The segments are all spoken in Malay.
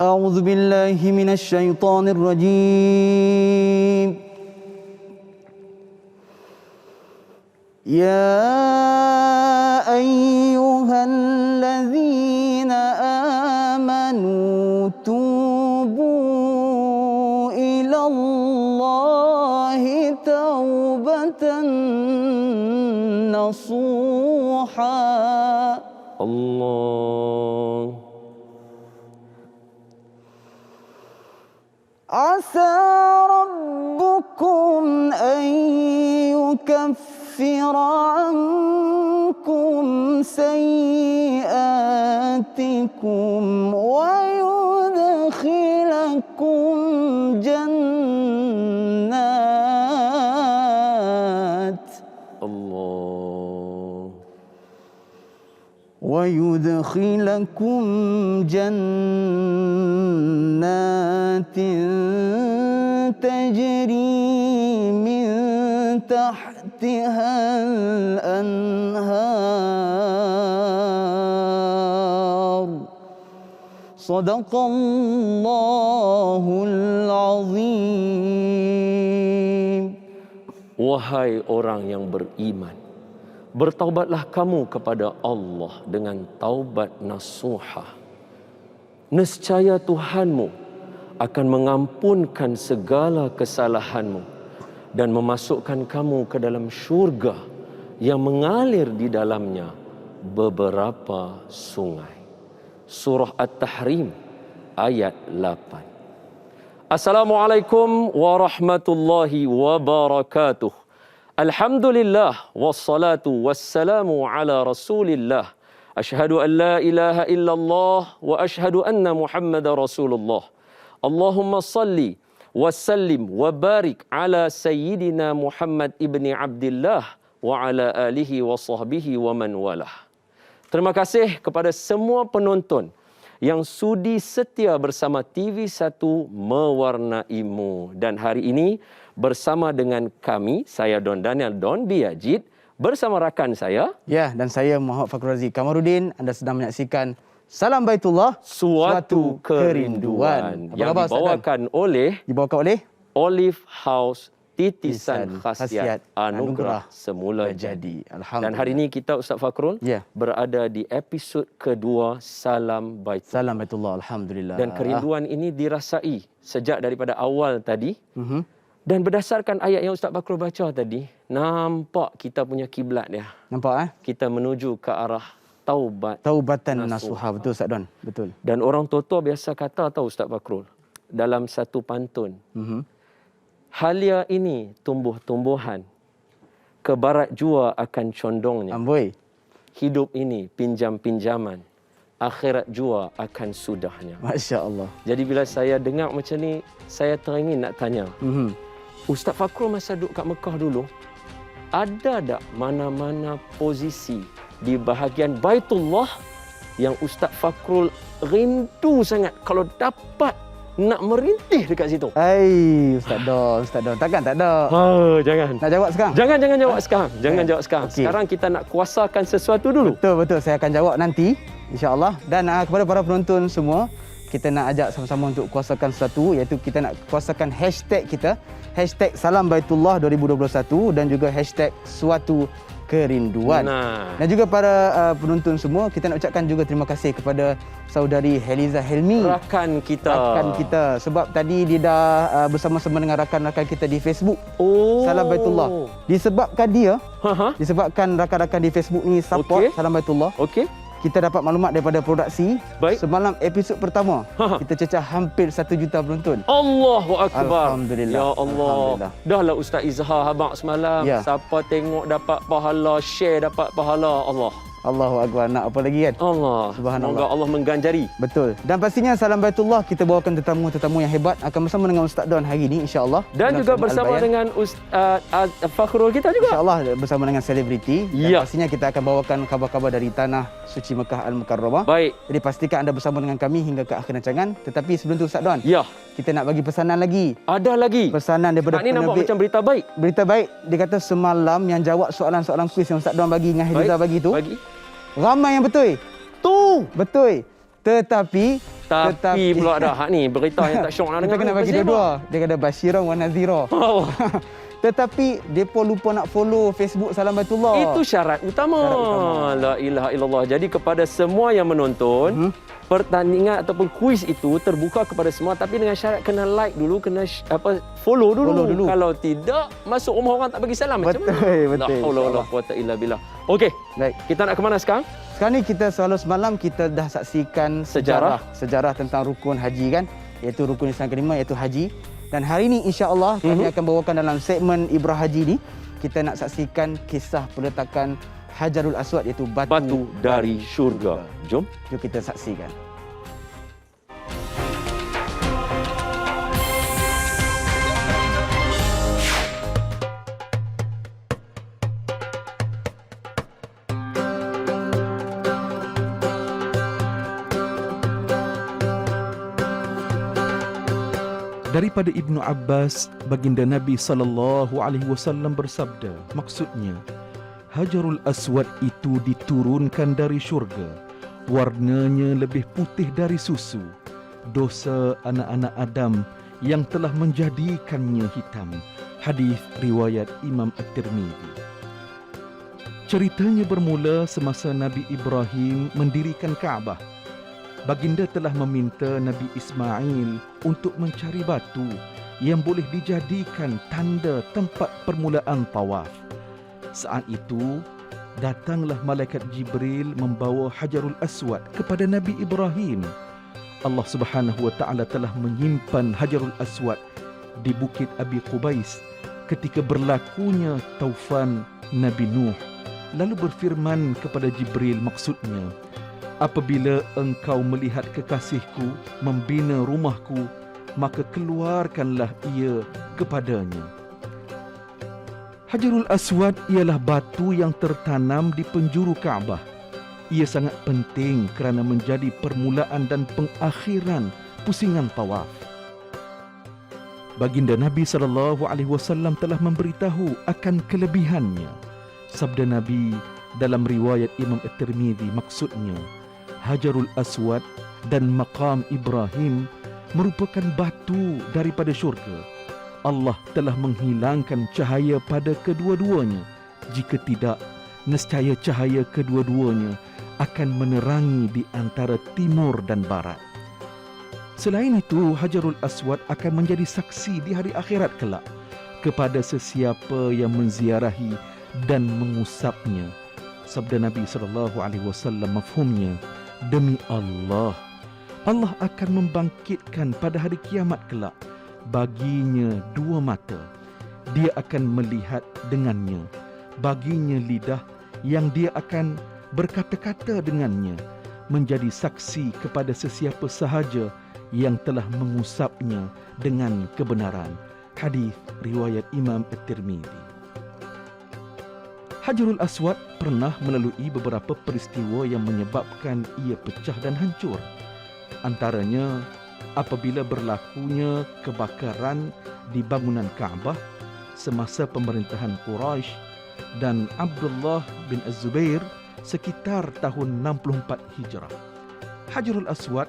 أعوذ بالله من الشيطان الرجيم يا أيها الذين آمنوا توبوا إلى الله توبة نصوحا Allah. عسى ربكم أن يكفر عنكم سيئاتكم ويدخلكم جنات Allah. ويدخلكم جنات تجري من تحتها الأنهار صدق الله العظيم. Wahai orang yang beriman, bertaubatlah kamu kepada Allah dengan taubat nasuha. Nescaya Tuhanmu akan mengampunkan segala kesalahanmu dan memasukkan kamu ke dalam syurga yang mengalir di dalamnya beberapa sungai. Surah At-Tahrim ayat 8. Assalamualaikum warahmatullahi wabarakatuh. Alhamdulillah wassalatu wassalamu ala Rasulillah. Asyhadu an la ilaha illallah wa asyhadu anna Muhammadar Rasulullah. Allahumma salli wa sallim wa barik ala sayyidina Muhammad ibni Abdillah wa ala alihi wa sahbihi wa man walah. Terima kasih kepada semua penonton yang sudi setia bersama TV1 Mewarnaimu. Dan hari ini bersama dengan kami, saya Don Daniel Don Biyajid, bersama rakan saya. Ya, dan saya Muhammad Fakrul Razi Kamarudin. Anda sedang menyaksikan Salam Baitullah, Suatu Kerinduan, yang dibawakan oleh Olive House Titisan Khasiat Anugerah Semula Jadi. Dan hari ini kita Ustaz Fakrul berada di episod kedua Salam Baitullah. Salam Baitullah, Alhamdulillah. Dan kerinduan ini dirasai sejak daripada awal tadi. Dan berdasarkan ayat yang Ustaz Fakrul baca tadi, nampak kita punya kiblat dia. Nampak Kita menuju ke arah taubat. Taubatan nasuha. Betul Ustaz Don, betul. Dan orang tua-tua biasa kata tahu Ustaz Fakrul dalam satu pantun. Halia ini tumbuh-tumbuhan, ke barat jua akan condongnya. Amboi. Hidup ini pinjam-pinjaman, akhirat jua akan sudahnya. Masya Allah. Jadi bila saya dengar macam ni, saya teringin nak tanya. Ustaz Fakrul masa duduk kat Mekah dulu, ada tak mana-mana posisi di bahagian Baitullah yang Ustaz Fakrul rindu sangat kalau dapat nak merintih dekat situ? Ustaz Don. Takkan tak ada. Jangan. Nak jawab sekarang? Jangan jawab sekarang. Jawab sekarang. Okay. Sekarang kita nak kuasakan sesuatu dulu. Betul. Saya akan jawab nanti, insya-Allah. Dan kepada para penonton semua, kita nak ajak sama-sama untuk kuasakan sesuatu, iaitu kita nak kuasakan hashtag kita, hashtag Salam Baitullah 2021 dan juga hashtag Suatu Kerinduan. Dan juga para penonton semua, kita nak ucapkan juga terima kasih kepada saudari Heliza Helmi, rakan kita. Sebab tadi dia dah bersama-sama dengan rakan-rakan kita di Facebook. Salam Baitullah. Disebabkan rakan-rakan di Facebook ni support Salam Baitullah. Kita dapat maklumat daripada produksi. Semalam episod pertama kita cecah hampir 1 juta penonton. Allahu Akbar. Alhamdulillah. Ya Allah. Dahlah Ustaz Izhar habaq semalam. Siapa tengok dapat pahala, share dapat pahala. Allahu Akbar. Nak apa lagi kan? Subhanallah. Semoga Allah mengganjari. Betul. Dan pastinya Salam Baitullah kita bawakan tetamu-tetamu yang hebat akan bersama dengan Ustaz Don hari ini, insya-Allah. Dan juga bersama dengan Ustaz Fakrul kita juga. Insya-Allah bersama dengan selebriti. Dan pastinya kita akan bawakan khabar-khabar dari tanah suci Mekah Al-Mukarramah. Baik. Jadi pastikan anda bersama dengan kami hingga ke akhir rancangan. Tetapi sebelum tu Ustaz Don, kita nak bagi pesanan lagi. Ada lagi. Pesanan daripada penerbit. Ini nampak macam berita baik. Berita baik. Dia kata semalam yang jawab soalan-soalan kuis yang Ustaz Don bagi dengan Heliza bagi tu. Ramai yang betul. Tu. Betul. Tetapi Tapi pula dah hak ni berita yang tak syok nak Kita dengar. kena bagi dua-dua. Dia kata Basyiran wa Nadhira. Oh, Tetapi depa lupa nak follow Facebook Salam Baitullah. itu syarat utama. La ilaha illallah. Jadi kepada semua yang menonton, pertandingan ataupun kuis itu terbuka kepada semua, tapi dengan syarat kena like dulu, kena follow dulu. Follow dulu. Kalau tidak, masuk rumah orang tak bagi salam macam mana? Betul. La haula wala quwata illa billah. Okey, Baik. kita nak ke mana sekarang? Sekarang ni kita selalu semalam kita dah saksikan sejarah tentang rukun haji kan, iaitu rukun Islam kelima iaitu haji. Dan hari ini insya-Allah kami akan bawakan dalam segmen Ibrah Haji ni kita nak saksikan kisah peletakan Hajarul Aswad iaitu Batu dari syurga. Jom. Jom kita saksikan. Daripada Ibnu Abbas, baginda Nabi SAW bersabda, maksudnya, Hajarul Aswad itu diturunkan dari syurga. Warnanya lebih putih dari susu. Dosa anak-anak Adam yang telah menjadikannya hitam. Hadis riwayat Imam At-Tirmidzi. Ceritanya bermula semasa Nabi Ibrahim mendirikan Kaabah. Baginda telah meminta Nabi Ismail untuk mencari batu yang boleh dijadikan tanda tempat permulaan tawaf. Saat itu, datanglah malaikat Jibril membawa Hajarul Aswad kepada Nabi Ibrahim. Allah Subhanahu wa taala telah menyimpan Hajarul Aswad di Bukit Abi Qubais ketika berlakunya taufan Nabi Nuh. Lalu berfirman kepada Jibril, maksudnya, apabila engkau melihat kekasihku membina rumahku, maka keluarkanlah ia kepadanya. Hajarul Aswad ialah batu yang tertanam di penjuru Kaabah. Ia sangat penting kerana menjadi permulaan dan pengakhiran pusingan tawaf. Baginda Nabi SAW telah memberitahu akan kelebihannya. Sabda Nabi dalam riwayat Imam At-Tirmidzi, maksudnya, Hajarul Aswad dan Maqam Ibrahim merupakan batu daripada syurga. Allah telah menghilangkan cahaya pada kedua-duanya. Jika tidak, nescaya cahaya kedua-duanya akan menerangi di antara timur dan barat. Selain itu, Hajarul Aswad akan menjadi saksi di hari akhirat kelak kepada sesiapa yang menziarahi dan mengusapnya. Sabda Nabi SAW, mafhumnya, demi Allah, Allah akan membangkitkan pada hari kiamat kelak baginya dua mata. Dia akan melihat dengannya. Baginya lidah yang dia akan berkata-kata dengannya, menjadi saksi kepada sesiapa sahaja yang telah mengusapnya dengan kebenaran. Hadis riwayat Imam At-Tirmidzi. Hajarul Aswad pernah melalui beberapa peristiwa yang menyebabkan ia pecah dan hancur. Antaranya, apabila berlakunya kebakaran di bangunan Kaabah semasa pemerintahan Quraisy dan Abdullah bin Az-Zubair sekitar tahun 64 Hijrah. Hajarul Aswad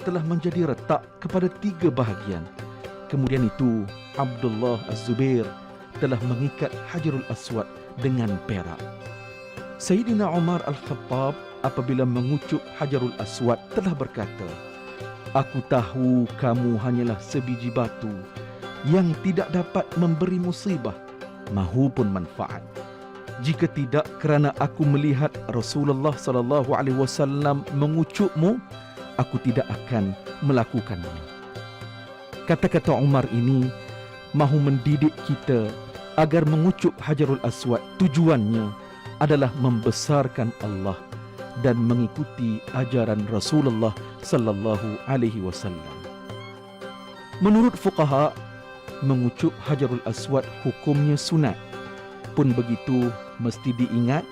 telah menjadi retak kepada 3 bahagian. Kemudian itu, Abdullah Az-Zubair telah mengikat Hajarul Aswad dengan perak. Sayyidina Umar Al-Khattab apabila mengucup Hajarul Aswad telah berkata, aku tahu kamu hanyalah sebiji batu yang tidak dapat memberi musibah mahupun manfaat. Jika tidak kerana aku melihat Rasulullah SAW mengucupmu, aku tidak akan melakukannya. Kata-kata Umar ini mahu mendidik kita agar mengucup Hajarul Aswad tujuannya adalah membesarkan Allah dan mengikuti ajaran Rasulullah sallallahu alaihi wasallam. Menurut fuqaha, mengucup Hajarul Aswad hukumnya sunat. Pun begitu, mesti diingat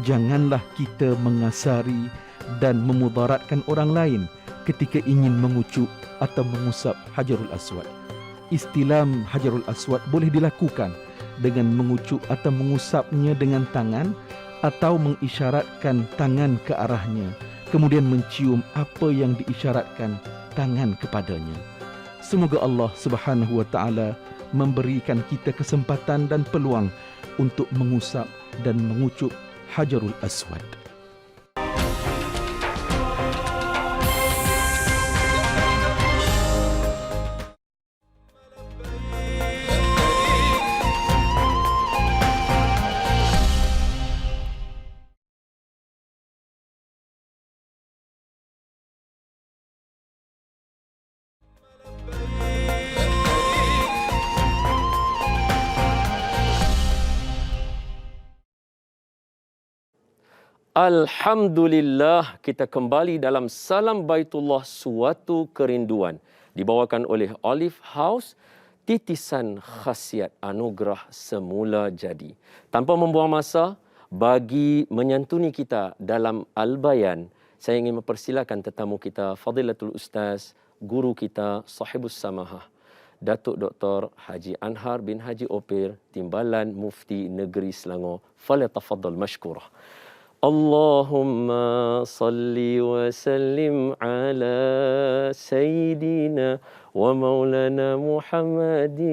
janganlah kita mengasari dan memudaratkan orang lain ketika ingin mengucup atau mengusap Hajarul Aswad. Istilam Hajarul Aswad boleh dilakukan dengan mengucup atau mengusapnya dengan tangan atau mengisyaratkan tangan ke arahnya, kemudian mencium apa yang diisyaratkan tangan kepadanya. Semoga Allah Subhanahu wa taala memberikan kita kesempatan dan peluang untuk mengusap dan mengucup Hajarul Aswad. Alhamdulillah, kita kembali dalam Salam Baitullah, suatu kerinduan. Dibawakan oleh Olive House, titisan khasiat anugerah semula jadi. Tanpa membuang masa, bagi menyantuni kita dalam Al-Bayan, saya ingin mempersilakan tetamu kita, Fadilatul Ustaz, guru kita, Sahibus Samahah, Datuk Dr. Haji Anhar bin Haji Opir, Timbalan Mufti Negeri Selangor. Falyatafaddal mashkurah. Allahumma salli wa sallim ala Sayyidina wa maulana Muhammadin.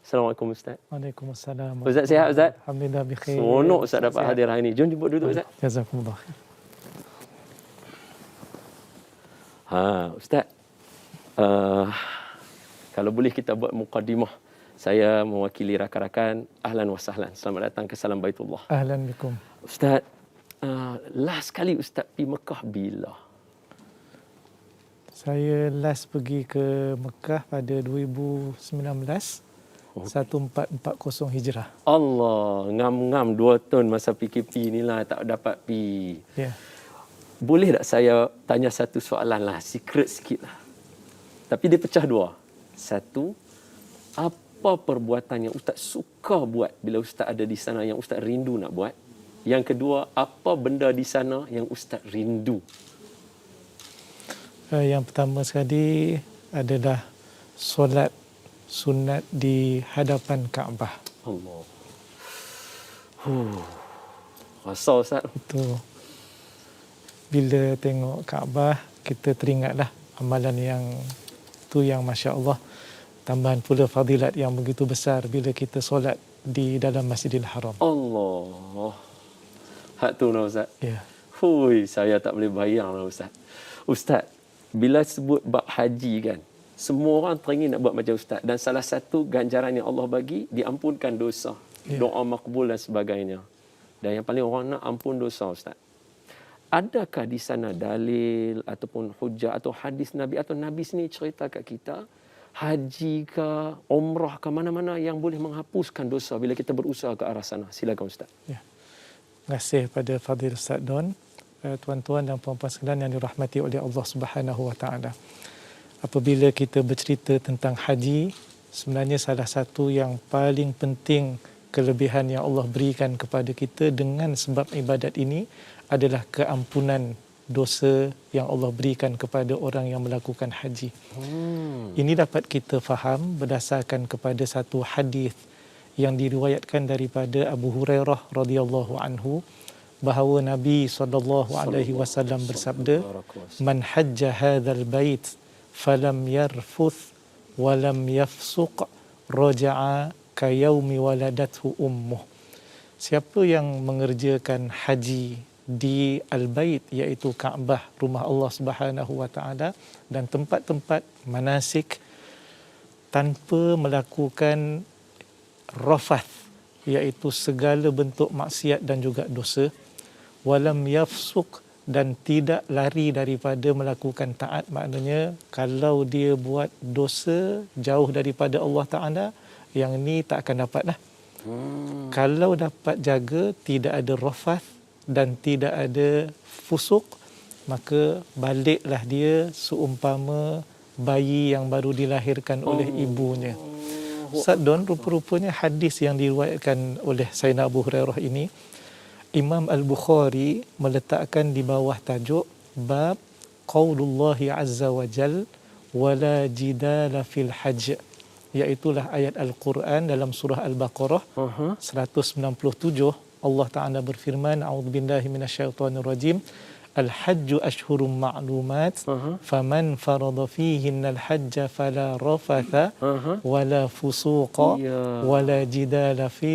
Assalamualaikum Ustaz. Waalaikumsalam. Ustaz sihat Ustaz? Alhamdulillah bikhair. Seronok Ustaz dapat hadir hari ini. Jom jemput duduk Ustaz. Jazakumullah. Ustaz. Kalau boleh kita buat mukadimah. Saya mewakili rakan-rakan, ahlan wa sahlan. Selamat datang ke Salam Baitullah. Ahlan bikum. Ustaz, last kali Ustaz pergi Mekah bila? Saya last pergi ke Mekah pada 2019, 1440 Hijrah. Allah, ngam-ngam 2 tahun masa PKP ni lah tak dapat pergi. Ya. Boleh tak saya tanya satu soalan lah, secret sikit lah. Tapi dia pecah 2. Satu, apa perbuatan yang Ustaz suka buat bila Ustaz ada di sana yang Ustaz rindu nak buat? Yang kedua, apa benda di sana yang Ustaz rindu? Yang pertama sekali adalah solat sunat di hadapan Kaabah. Allah. Rasa Ustaz. Itu bila tengok Kaabah, kita teringatlah amalan yang tu yang masya-Allah. Tambahan pula fadilat yang begitu besar bila kita solat di dalam Masjidil Haram. Allah. Hak tu lah Ustaz. Ya. Hui, saya tak boleh bayang lah Ustaz. Ustaz, bila sebut bab haji kan, semua orang teringin nak buat macam Ustaz. Dan salah satu ganjaran yang Allah bagi, diampunkan dosa. Ya. Doa makbul dan sebagainya. Dan yang paling orang nak ampun dosa Ustaz. Adakah di sana dalil ataupun hujah atau hadis Nabi atau Nabi sendiri cerita kat kita, haji ke, umrah ke, mana-mana yang boleh menghapuskan dosa bila kita berusaha ke arah sana? Silakan Ustaz. Ya. Terima kasih pada Fadil Ustaz Don, tuan-tuan dan puan-puan sekalian yang dirahmati oleh Allah Subhanahu wa taala. Apabila kita bercerita tentang haji, sebenarnya salah satu yang paling penting kelebihan yang Allah berikan kepada kita dengan sebab ibadat ini adalah keampunan dosa yang Allah berikan kepada orang yang melakukan haji. Ini dapat kita faham berdasarkan kepada satu hadis yang diriwayatkan daripada Abu Hurairah radhiyallahu anhu bahawa Nabi SAW bersabda, "Man hajja hadzal bait falam yarfuth wa lam yafsuq raja'a ka yaumi waladathu ummuh." Siapa yang mengerjakan haji di Al-Bait, iaitu Kaabah, rumah Allah Subhanahu wa taala, dan tempat-tempat manasik tanpa melakukan rafath, iaitu segala bentuk maksiat dan juga dosa, walam yafsuq, dan tidak lari daripada melakukan taat. Maknanya kalau dia buat dosa jauh daripada Allah Taala, yang ni tak akan dapat lah. Kalau dapat jaga, tidak ada rafath dan tidak ada fusuk, maka baliklah dia seumpama bayi yang baru dilahirkan oleh ibunya. Ustaz Don, rupa-rupanya hadis yang diriwayatkan oleh Sayyidina Abu Hurairah ini, Imam Al-Bukhari meletakkan di bawah tajuk bab qaulullahi azza wa jal wala jidala fil hajj, iaitulah ayat Al-Quran dalam surah Al-Baqarah 197. Allah Ta'ala berfirman, a'udzubillahi minasyaitonirrajim, al-hajju ashhurum ma'lumat faman farada fihinna al-hajja fala rafatha wala fusuqa wala jidala fi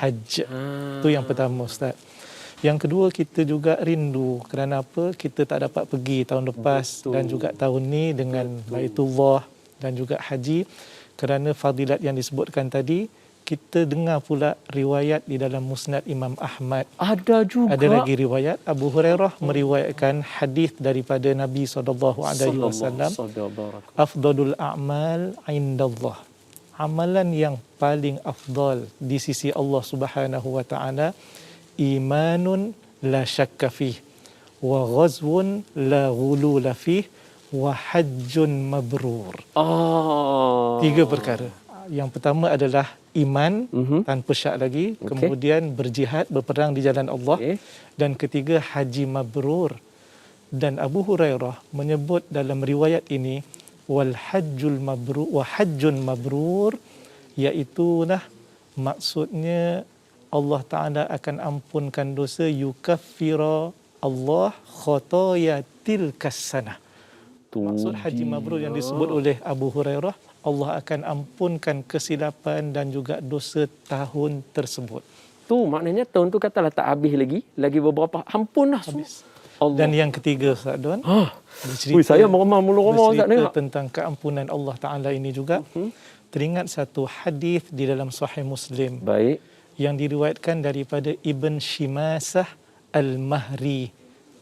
hajj. Itu yang pertama, Ustaz. Yang kedua, kita juga rindu kerana apa? Kita tak dapat pergi tahun lepas dan juga tahun ni dengan Baitullah dan juga haji, kerana fadilat yang disebutkan tadi. Kita dengar pula riwayat di dalam Musnad Imam Ahmad. Ada juga. Ada lagi riwayat Abu Hurairah meriwayatkan hadis daripada Nabi SAW. Afdalul a'mal indallah. Amalan yang paling afdal di sisi Allah Subhanahu wa taala, imanun la syakka fih, wa ghazwun la ghulula fih, wa hajjun mabrur. Tiga perkara. Yang pertama adalah iman tanpa syak lagi, kemudian berjihad, berperang di jalan Allah, dan ketiga haji mabrur. Dan Abu Hurairah menyebut dalam riwayat ini wal hajjul mabrur wa hajjun mabrur, iaitu maksudnya Allah Taala akan ampunkan dosa, yukaffira Allah khataya tilkas sanah. Maksud haji mabrur yang disebut oleh Abu Hurairah, Allah akan ampunkan kesilapan dan juga dosa tahun tersebut. Tu maknanya tahun tu katalah tak habis lagi beberapa, ampun dah habis. Allah. Dan yang ketiga, Ustaz Don, saya meremah mulu-remah Ustaz ni. Tentang keampunan Allah Taala ini juga. Teringat satu hadis di dalam Sahih Muslim. Baik. Yang diriwayatkan daripada Ibn Shimasah Al-Mahri,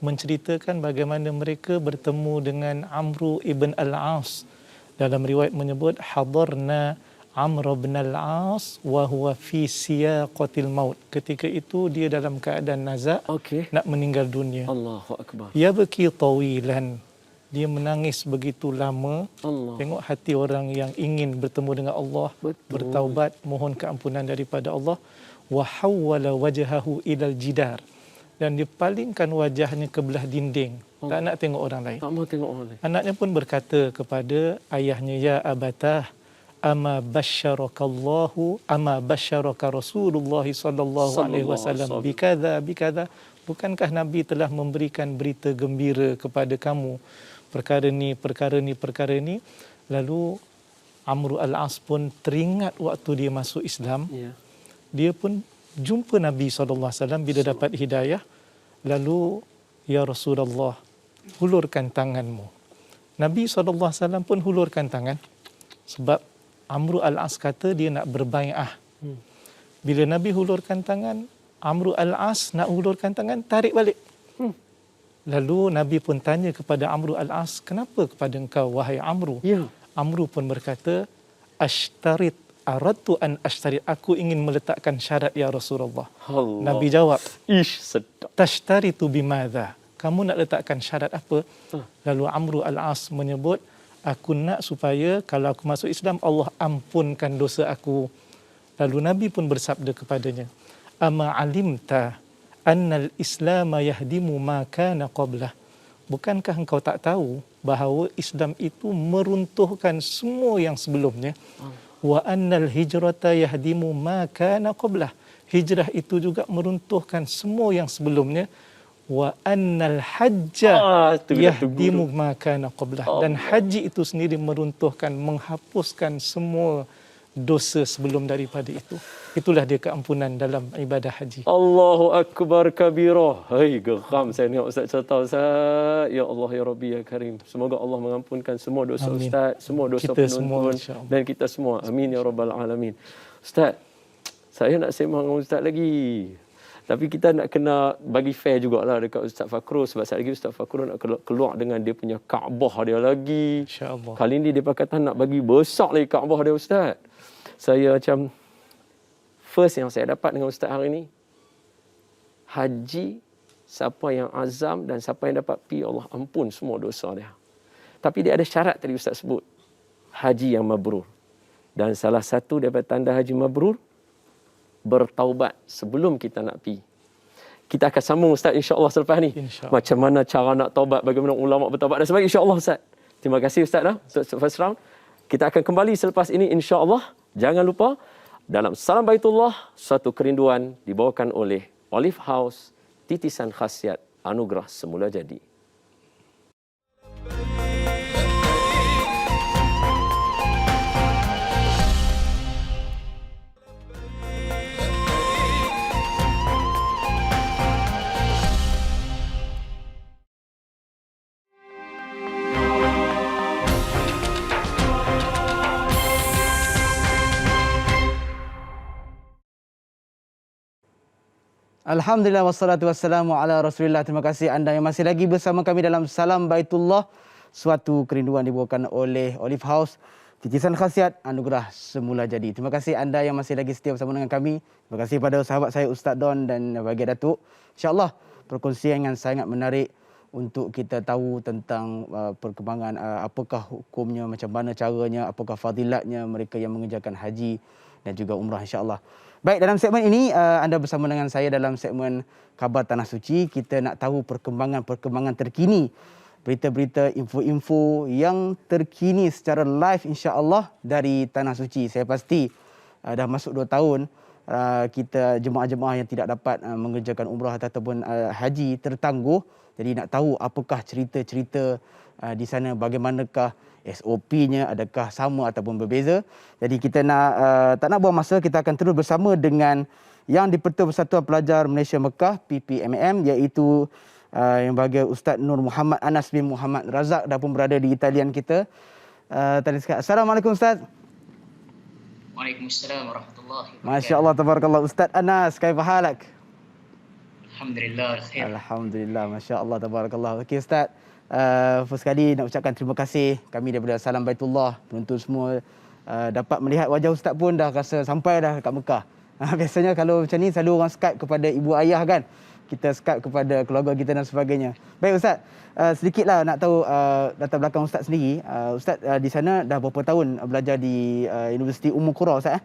menceritakan bagaimana mereka bertemu dengan Amru ibn Al-As. Dalam riwayat menyebut hadarna Amr bin Al-As wa huwa fi siyaqatil maut. Ketika itu dia dalam keadaan nazak, nak meninggal dunia. Allahu akbar. Ya baki tawilan. Dia menangis begitu lama. Allah. Tengok hati orang yang ingin bertemu dengan Allah, bertaubat, mohon keampunan daripada Allah. Wa hawwala wajhahu ilal jidar. Dan dia palingkan wajahnya ke belah dinding. Tak nak tengok orang lain. Tak mau tengok orang lain. Anaknya pun berkata kepada ayahnya, ya abatah, ama basyaraka Rasulullah sallallahu alaihi wasallam bikadha. Bukankah Nabi telah memberikan berita gembira kepada kamu, perkara ni. Lalu Amr al-As pun teringat waktu dia masuk Islam. Dia pun jumpa Nabi SAW bila dapat hidayah. Lalu, ya Rasulullah, hulurkan tanganmu. Nabi SAW pun hulurkan tangan. Sebab Amr al-As kata dia nak berbai'ah. Bila Nabi hulurkan tangan, Amr al-As nak hulurkan tangan, tarik balik. Lalu Nabi pun tanya kepada Amr al-As, kenapa kepada engkau, wahai Amru? Amr pun berkata, aradtu an ashtarit, aku ingin meletakkan syarat ya Rasulullah. Allah. Nabi jawab, sedap. Tashtaritu bimadha, kamu nak letakkan syarat apa? Lalu Amr al-As menyebut, aku nak supaya kalau aku masuk Islam, Allah ampunkan dosa aku. Lalu Nabi pun bersabda kepadanya, ama alimta annal Islam yahdimu ma kana qablah. Bukankah engkau tak tahu bahawa Islam itu meruntuhkan semua yang sebelumnya? Wa annal hijrata yahdimu ma kana qablah. Hijrah itu juga meruntuhkan semua yang sebelumnya. Wa annal hajja yahdimu ma kana qablah. Dan haji itu sendiri meruntuhkan, menghapuskan semua dosa sebelum daripada itu. Itulah dia keampunan dalam ibadah haji. Allahu akbar kabira. Hai, geram saya ni Ustaz cerita Ustaz. Ya Allah ya Rabbi ya Karim. Semoga Allah mengampunkan semua dosa Ustaz, semua dosa kita penonton semua, dan kita semua. Amin ya rabbal alamin. Ustaz, saya nak sembang dengan Ustaz lagi. Tapi kita nak kena bagi fair jugalah dekat Ustaz Fakrul, sebab sekali lagi Ustaz Fakrul nak keluar dengan dia punya Kaabah dia lagi. InsyaAllah. Kali ni dia berkata nak bagi besar lagi Kaabah dia Ustaz. Saya macam first yang saya dapat dengan Ustaz hari ni, haji, siapa yang azam dan siapa yang dapat pergi, Allah ampun semua dosa dia. Tapi dia ada syarat tadi Ustaz sebut, haji yang mabrur. Dan salah satu daripada tanda haji mabrur, bertaubat sebelum kita nak pergi. Kita akan sambung Ustaz insya-Allah selepas ni. Macam mana cara nak taubat, bagaimana ulama bertaubat dan sebagainya insya-Allah Ustaz. Terima kasih Ustaz untuk first round. Kita akan kembali selepas ini insya-Allah. Jangan lupa, dalam Salam Baitullah, suatu kerinduan dibawakan oleh Olive House, titisan khasiat anugerah semula jadi. Alhamdulillah wassalatu wassalamu ala Rasulillah. Terima kasih anda yang masih lagi bersama kami dalam Salam Baitullah, suatu kerinduan dibawakan oleh Olive House, titisan khasiat anugerah semula jadi. Terima kasih anda yang masih lagi setia bersama dengan kami. Terima kasih pada sahabat saya Ustaz Don dan bagi Datuk. InsyaAllah perkongsian yang sangat menarik untuk kita tahu tentang perkembangan apakah hukumnya, macam mana caranya, apakah fadilatnya mereka yang mengerjakan haji dan juga umrah, insyaAllah. Baik, dalam segmen ini anda bersama dengan saya dalam segmen Khabar Tanah Suci. Kita nak tahu perkembangan terkini, berita-berita, info-info yang terkini secara live insya-Allah dari Tanah Suci. Saya pasti dah masuk 2 tahun kita jemaah-jemaah yang tidak dapat mengerjakan umrah ataupun haji tertangguh. Jadi nak tahu apakah cerita-cerita di sana, bagaimanakah SOP-nya, adakah sama ataupun berbeza. Jadi kita tak nak buang masa, kita akan terus bersama dengan yang di-Pertuan Persatuan Pelajar Malaysia Mekah PPMM, iaitu yang bahagia Ustaz Nur Muhammad Anas bin Muhammad Razak, dah pun berada di talian kita. Assalamualaikum Ustaz. Waalaikumsalam warahmatullahi wabarakatuh. Masya-Allah, tabarakallah. Ustaz Anas, kaifa halak? Alhamdulillah khair. Alhamdulillah, masya-Allah, tabarakallah. Okey Ustaz, first kali nak ucapkan terima kasih. Kami daripada Salam Baitullah, penonton semua dapat melihat wajah Ustaz pun dah rasa sampai dah kat Mekah. Biasanya kalau macam ni selalu orang Skype kepada ibu ayah kan. Kita Skype kepada keluarga kita dan sebagainya. Baik Ustaz, sedikitlah nak tahu latar belakang Ustaz sendiri. Ustaz di sana dah berapa tahun belajar di Universiti Ummul Qura Ustaz?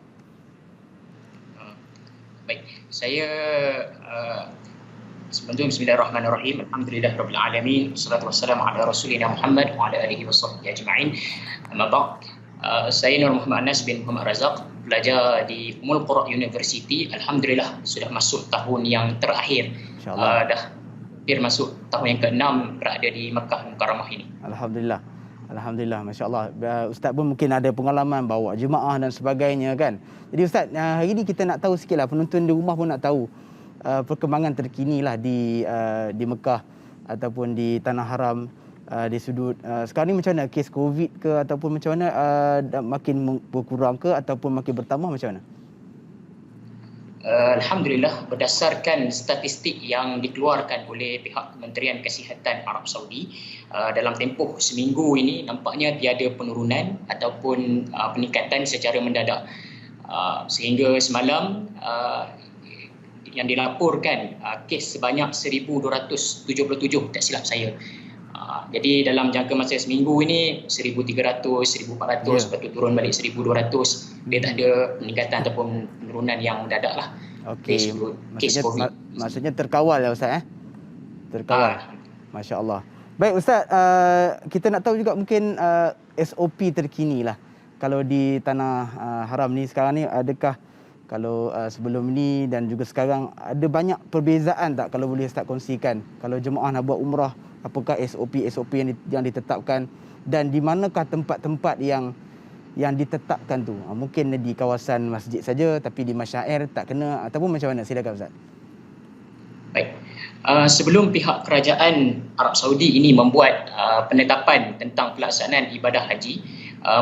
Baik, saya Bismillahirrahmanirrahim. Alhamdulillahirabbil alamin. Wassalatu wassalamu ala rasulina Muhammad wa ala alihi washabbihi ajma'in. Amma ba'd. Saya Nur Muhammad Anas bin Muhammad Razak, belajar di Ummul Qura University. Alhamdulillah sudah masuk tahun yang terakhir. Dah hampir masuk tahun yang ke-6 berada di Makkah Mukarramah ini. Alhamdulillah. Alhamdulillah, masya-Allah. Ustaz pun mungkin ada pengalaman bawa jemaah dan sebagainya kan. Jadi Ustaz, hari ini kita nak tahu sikitlah, penonton di rumah pun nak tahu perkembangan terkini lah di Mekah ataupun di Tanah Haram, di sudut sekarang ni macam mana, kes COVID ke ataupun macam mana, makin berkurang ke ataupun makin bertambah, macam mana? Alhamdulillah, berdasarkan statistik yang dikeluarkan oleh pihak Kementerian Kesihatan Arab Saudi, dalam tempoh seminggu ini nampaknya tiada penurunan ataupun peningkatan secara mendadak, sehingga semalam yang dilaporkan kes sebanyak 1,277, tak silap saya. Jadi dalam jangka masa seminggu ini 1,300, 1,400, lepas tu turun balik 1,200. Dia tak ada peningkatan ataupun penurunan yang mendadak lah. Okey, kes COVID. maksudnya terkawal ya Ustaz terkawal. Masya-Allah. Baik Ustaz, kita nak tahu juga mungkin SOP terkini lah. Kalau di Tanah Haram ni sekarang ni, adakah kalau sebelum ni dan juga sekarang ada banyak perbezaan tak, kalau boleh Ustaz kongsikan? Kalau jemaah nak buat umrah, apakah SOP yang ditetapkan dan di manakah tempat-tempat yang ditetapkan tu? Mungkin di kawasan masjid saja tapi di masyair tak kena ataupun macam mana? Silakan Ustaz. Baik. Sebelum pihak kerajaan Arab Saudi ini membuat penetapan tentang pelaksanaan ibadah haji,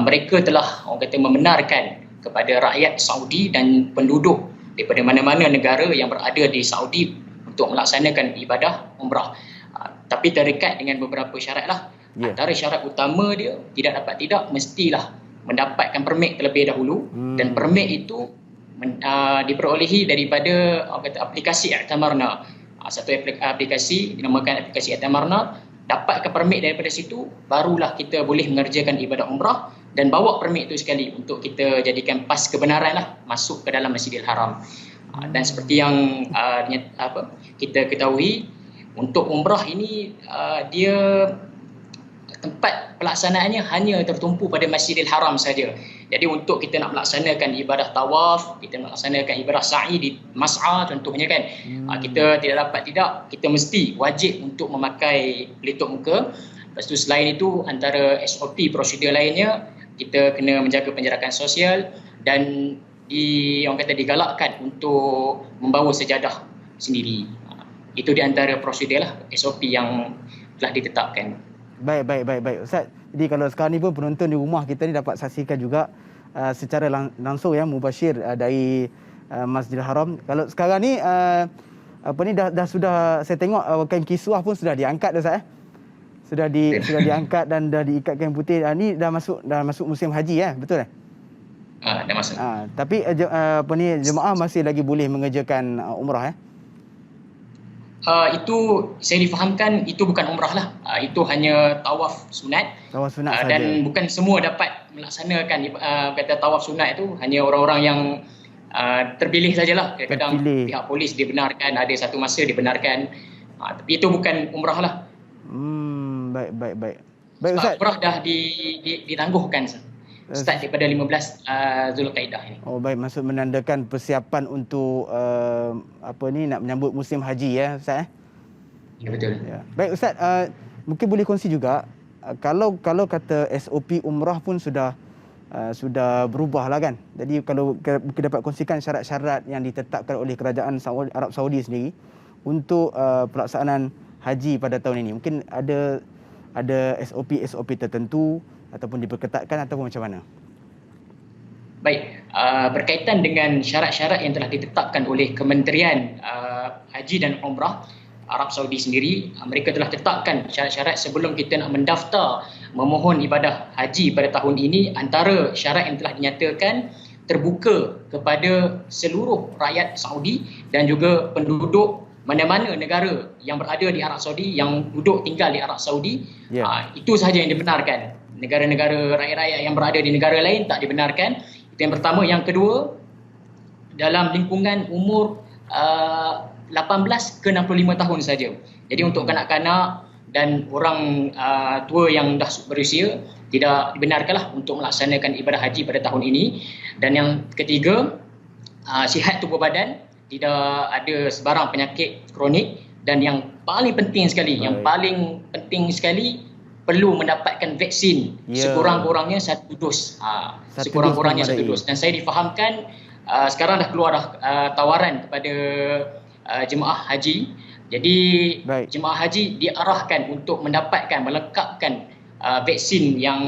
mereka telah orang kata membenarkan kepada rakyat Saudi dan penduduk daripada mana-mana negara yang berada di Saudi untuk melaksanakan ibadah umrah. Tapi terikat dengan beberapa syarat lah. Antara syarat utama dia, tidak mestilah mendapatkan permit terlebih dahulu. Dan permit itu diperolehi daripada aplikasi I'tamarna. Satu aplikasi dinamakan aplikasi I'tamarna. Dapatkan permit daripada situ, barulah kita boleh mengerjakan ibadah umrah dan bawa permit itu sekali untuk kita jadikan pas kebenaran lah masuk ke dalam Masjidil Haram. Dan seperti yang kita ketahui, untuk umrah ini dia tempat pelaksanaannya hanya tertumpu pada Masjidil Haram saja. Jadi untuk kita nak melaksanakan ibadah tawaf, kita nak melaksanakan ibadah sa'i di mas'a contohnya kan, kita kita mesti wajib untuk memakai pelitup muka. Lepas tu selain itu, antara SOP prosedur lainnya, kita kena menjaga penjarakan sosial dan orang kata digalakkan untuk membawa sejadah sendiri. Itu di antara prosedur lah, SOP yang telah ditetapkan. Baik Ustaz. Jadi kalau sekarang ni pun penonton di rumah kita ni dapat saksikan juga secara langsung ya, mubashir dari Masjidil Haram. Kalau sekarang ni dah sudah saya tengok kain kiswah pun sudah diangkat dah Ustaz sudah diangkat dan dah diikat kain putih. Ni dah masuk musim haji ya, betul Dah masuk. Tapi jemaah masih lagi boleh mengerjakan umrah Itu saya difahamkan itu bukan umrah lah. Itu hanya tawaf sunat. Tawaf sunat saja. Dan bukan semua dapat melaksanakan kata tawaf sunat itu, hanya orang-orang yang terpilih sajalah. Kadang-kadang pihak polis dibenarkan, ada satu masa dibenarkan. Tapi itu bukan umrah lah. Baik Ustaz. Umrah dah ditangguhkan start daripada 15 Zulkaidah ini. Baik, maksud menandakan persiapan untuk nak menyambut musim haji ya Ustaz Ya, betul. Ya. Baik Ustaz, mungkin boleh kongsi juga kalau kata SOP umrah pun sudah berubah lah kan. Jadi kalau mungkin dapat kongsikan syarat-syarat yang ditetapkan oleh kerajaan Arab Saudi sendiri untuk pelaksanaan haji pada tahun ini. Mungkin ada SOP tertentu ataupun diperketatkan ataupun macam mana? Baik, berkaitan dengan syarat-syarat yang telah ditetapkan oleh Kementerian Haji dan Umrah Arab Saudi sendiri, mereka telah tetapkan syarat-syarat sebelum kita nak mendaftar memohon ibadah haji pada tahun ini. Antara syarat yang telah dinyatakan terbuka kepada seluruh rakyat Saudi dan juga penduduk mana-mana negara yang berada di Arab Saudi, yang duduk tinggal di Arab Saudi. Itu sahaja yang dibenarkan. Negara-negara rakyat-rakyat yang berada di negara lain tak dibenarkan. Itu yang pertama. Yang kedua, dalam lingkungan umur 18 ke 65 tahun saja. Jadi untuk kanak-kanak dan orang tua yang dah berusia tidak dibenarkanlah untuk melaksanakan ibadah haji pada tahun ini. Dan yang ketiga, sihat tubuh badan, tidak ada sebarang penyakit kronik, dan yang paling penting sekali, perlu mendapatkan vaksin sekurang-kurangnya satu dos. Sekurang-kurangnya satu dos. Dan saya difahamkan sekarang dah keluar tawaran kepada jemaah haji. Jadi jemaah haji diarahkan untuk melengkapkan vaksin yang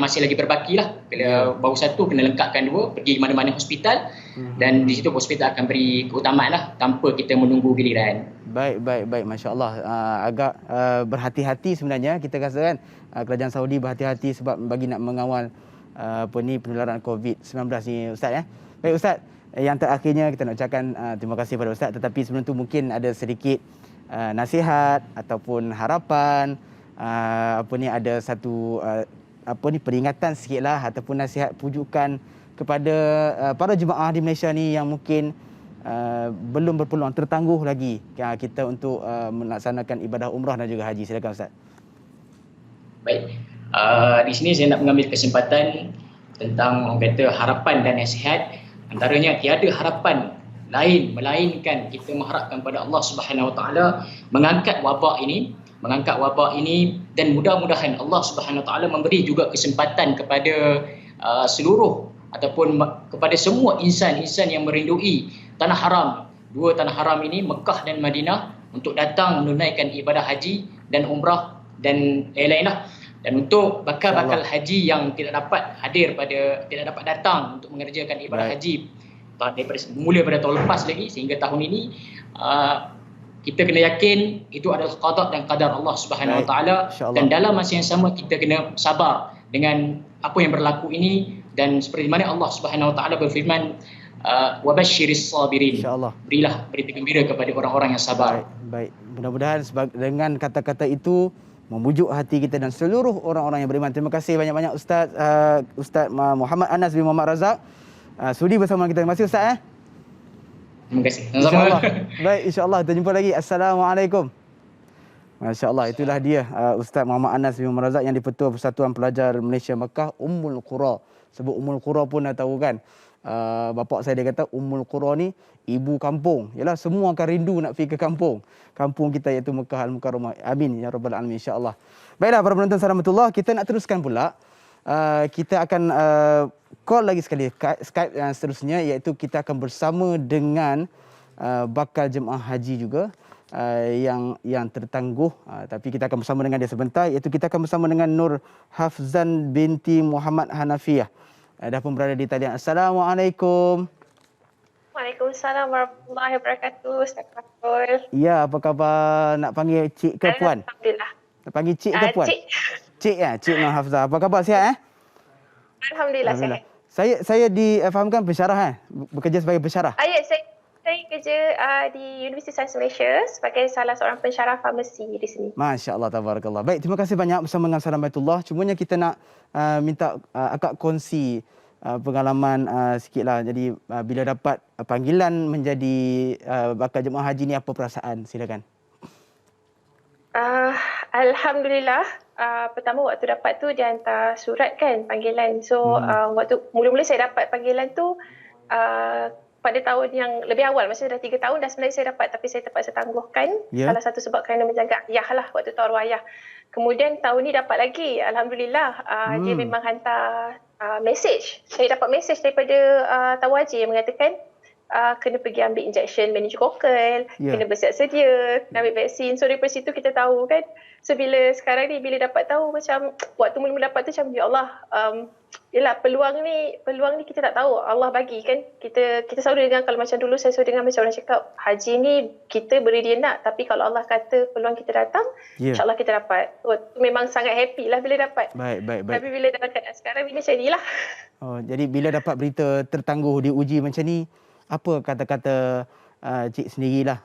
masih lagi berbaki lah. Bila baru satu, kena lengkapkan dua, pergi mana-mana hospital, dan di situ hospital akan beri keutamaan lah tanpa kita menunggu giliran. Baik. Masya Allah. Agak berhati-hati sebenarnya kita rasa kan. Kerajaan Saudi berhati-hati sebab bagi nak mengawal penularan COVID-19 ni Ustaz ya. Baik Ustaz, yang terakhirnya kita nak ucapkan terima kasih kepada Ustaz. Tetapi sebelum tu mungkin ada sedikit nasihat ataupun harapan, ada satu peringatan sikitlah ataupun nasihat pujukan kepada para jemaah di Malaysia ni yang mungkin belum berpeluang, tertangguh lagi kita untuk melaksanakan ibadah umrah dan juga haji. Silakan Ustaz. Baik. Di sini saya nak mengambil kesempatan tentang orang kata harapan dan nasihat. Antaranya tiada harapan lain melainkan kita mengharapkan pada Allah Subhanahu Wa Taala mengangkat wabak ini dan mudah-mudahan Allah Subhanahu Wa Taala memberi juga kesempatan kepada seluruh ataupun kepada semua insan-insan yang merindui tanah haram, dua tanah haram ini, Mekah dan Madinah, untuk datang menunaikan ibadah haji dan umrah dan lain-lain. Dan untuk bakal-bakal haji yang tidak dapat datang untuk mengerjakan ibadah haji mula pada tahun lepas lagi sehingga tahun ini, kita kena yakin itu adalah qada dan qadar Allah Subhanahu Wa Taala, dan dalam masa yang sama kita kena sabar dengan apa yang berlaku ini. Dan seperti mana Allah Subhanahu Wa Taala berfirman, wabashiris sabirin, berilah berita gembira kepada orang-orang yang sabar. Baik. Mudah-mudahan dengan kata-kata itu membujuk hati kita dan seluruh orang-orang yang beriman. Terima kasih banyak-banyak Ustaz Muhammad Anas bin Muhammad Razak sudi bersama kita. Terima kasih Ustaz. Terima kasih. Sama-sama. Baik, insya-Allah kita jumpa lagi. Assalamualaikum. Masya Allah, itulah dia Ustaz Muhammad Anas bin Muhammad Razak yang di-Pertua Persatuan Pelajar Malaysia Mekah, Ummul Qura. Sebut Ummul Qura pun dah tahu kan. Bapak saya dia kata Ummul Qura ni ibu kampung. Yalah, semua akan rindu nak pergi ke kampung. Kampung kita iaitu Mekah Al-Mukarramah. Amin ya rabbal alamin insya-Allah. Baiklah para penonton salamatullah, kita nak teruskan pula. Kita akan call lagi sekali Skype yang seterusnya, iaitu kita akan bersama dengan bakal jemaah haji juga. Yang tertangguh, tapi kita akan bersama dengan dia sebentar, iaitu kita akan bersama dengan Nur Hafzan binti Muhammad Hanafiah. Dah pun berada di talian. Assalamualaikum. Waalaikumsalam warahmatullahi wabarakatuh. Ustaz Fakhrul. Ya, apa khabar? Nak panggil cik ke puan? Alhamdulillah. Nak panggil cik ke puan? Cik. Cik ya, Cik Nur Hafzah. Apa khabar, sihat Alhamdulillah sihat. Saya difahamkan pensyarah bekerja sebagai pensyarah. Ya, saya kerja di Universiti Sains Malaysia sebagai salah seorang pensyarah farmasi di sini. Masya Allah, tabarakallah. Baik, terima kasih banyak bersama dengan Salam Baitullah. Cumanya kita nak minta akak kongsi pengalaman sikitlah. Jadi bila dapat panggilan menjadi bakal jemaah haji ni, apa perasaan? Silakan. Alhamdulillah. Pertama waktu dapat tu dia hantar surat kan, panggilan. So waktu mula-mula saya dapat panggilan tu pada tahun yang lebih awal, maksudnya dah 3 tahun dah sebenarnya saya dapat, tapi saya terpaksa tangguhkan. Salah satu sebab kerana menjaga ayah lah waktu tu, arwah ayah. Kemudian tahun ni dapat lagi, Alhamdulillah. Dia memang hantar mesej. Saya dapat mesej daripada Tawaji yang mengatakan kena pergi ambil injection meningococcal, kena bersiap sedia, kena ambil vaksin. So daripada situ kita tahu kan. So sekarang ni bila dapat tahu, macam waktu mula-mula dapat tu macam ya Allah, yelah peluang ni kita tak tahu, Allah bagi kan. Kita selalu dengar, kalau macam dulu saya selalu dengar macam orang cakap haji ni kita beri dia nak, tapi kalau Allah kata peluang kita datang, insya-Allah kita dapat. So, memang sangat happy lah bila dapat. Baik. Tapi bila dalam keadaan sekarang ni macam inilah. Oh, jadi bila dapat berita tertangguh diuji macam ni, apa kata-kata cik sendirilah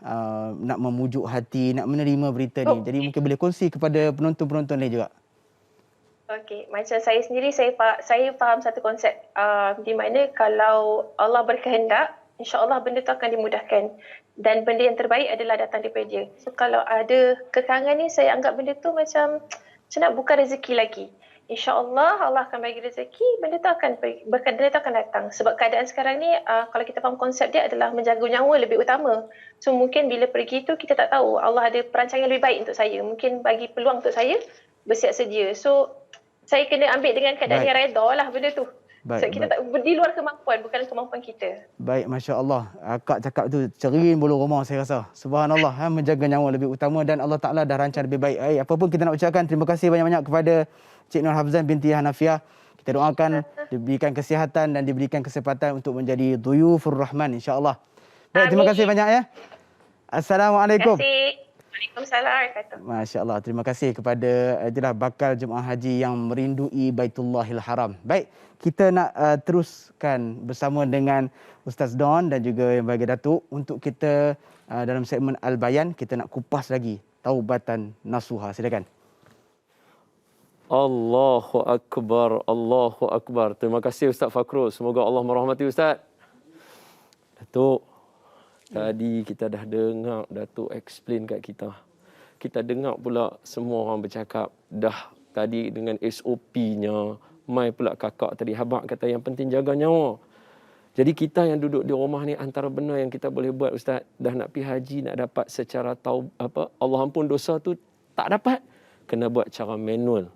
nak memujuk hati, nak menerima berita ni. Jadi mungkin boleh kongsi kepada penonton-penonton lain juga. Okey, macam saya sendiri, saya faham satu konsep di mana kalau Allah berkehendak, insya-Allah benda tu akan dimudahkan, dan benda yang terbaik adalah datang daripada dia. So kalau ada kekangan ni, saya anggap benda tu macam nak bukan rezeki lagi. InsyaAllah Allah akan bagi rezeki, benda tu akan datang. Sebab keadaan sekarang ni, kalau kita faham konsep dia adalah menjaga nyawa lebih utama. So mungkin bila pergi tu kita tak tahu Allah ada perancangan lebih baik untuk saya. Mungkin bagi peluang untuk saya bersiap sedia. So saya kena ambil dengan keadaan yang reda lah benda tu. So kita tak di luar kemampuan, bukan kemampuan kita. Baik, Masya Allah. Akak cakap tu cerin bulu rumah saya rasa. Subhanallah, menjaga nyawa lebih utama dan Allah Ta'ala dah rancang lebih baik. Apa pun kita nak ucapkan terima kasih banyak-banyak kepada Cik Nur Hafzan binti Hanafiah. Kita doakan diberikan kesihatan dan diberikan kesempatan untuk menjadi Duyufur Rahman insya-Allah. Baik, terima kasih banyak ya. Assalamualaikum. Terima kasih. Waalaikumsalam. Masya-Allah, terima kasih kepada itulah bakal jemaah haji yang merindui Baitullahil Haram. Baik, kita nak teruskan bersama dengan Ustaz Don dan juga yang bagi Datuk untuk kita dalam segmen Al-Bayan, kita nak kupas lagi taubatan nasuha. Silakan. Allahu Akbar, Allahu Akbar. Terima kasih Ustaz Fakhrul. Semoga Allah merahmati Ustaz. Datuk, tadi kita dah dengar Datuk explain kat kita. Kita dengar pula semua orang bercakap. Dah tadi dengan SOP-nya. Mai pula kakak tadi habaq kata yang penting jaga nyawa. Jadi kita yang duduk di rumah ni, antara benar yang kita boleh buat Ustaz, dah nak pergi haji, nak dapat secara Allah ampun dosa tu tak dapat, kena buat cara manual.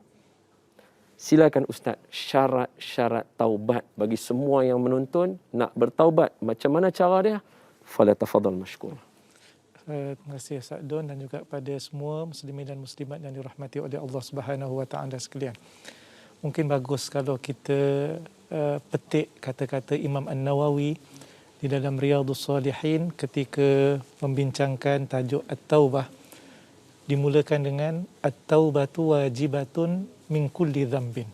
Silakan Ustaz, syarat-syarat taubat bagi semua yang menonton nak bertaubat. Macam mana cara dia? Falyatafadhal mashkur. Terima kasih Ustaz Don dan juga kepada semua muslimin dan muslimat yang dirahmati oleh Allah Subhanahu Wa Taala sekalian. Mungkin bagus kalau kita petik kata-kata Imam An-Nawawi di dalam Riyadhus Salihin ketika membincangkan tajuk At-Taubah. Dimulakan dengan At-Taubatu wajibatun min kulli dzambin.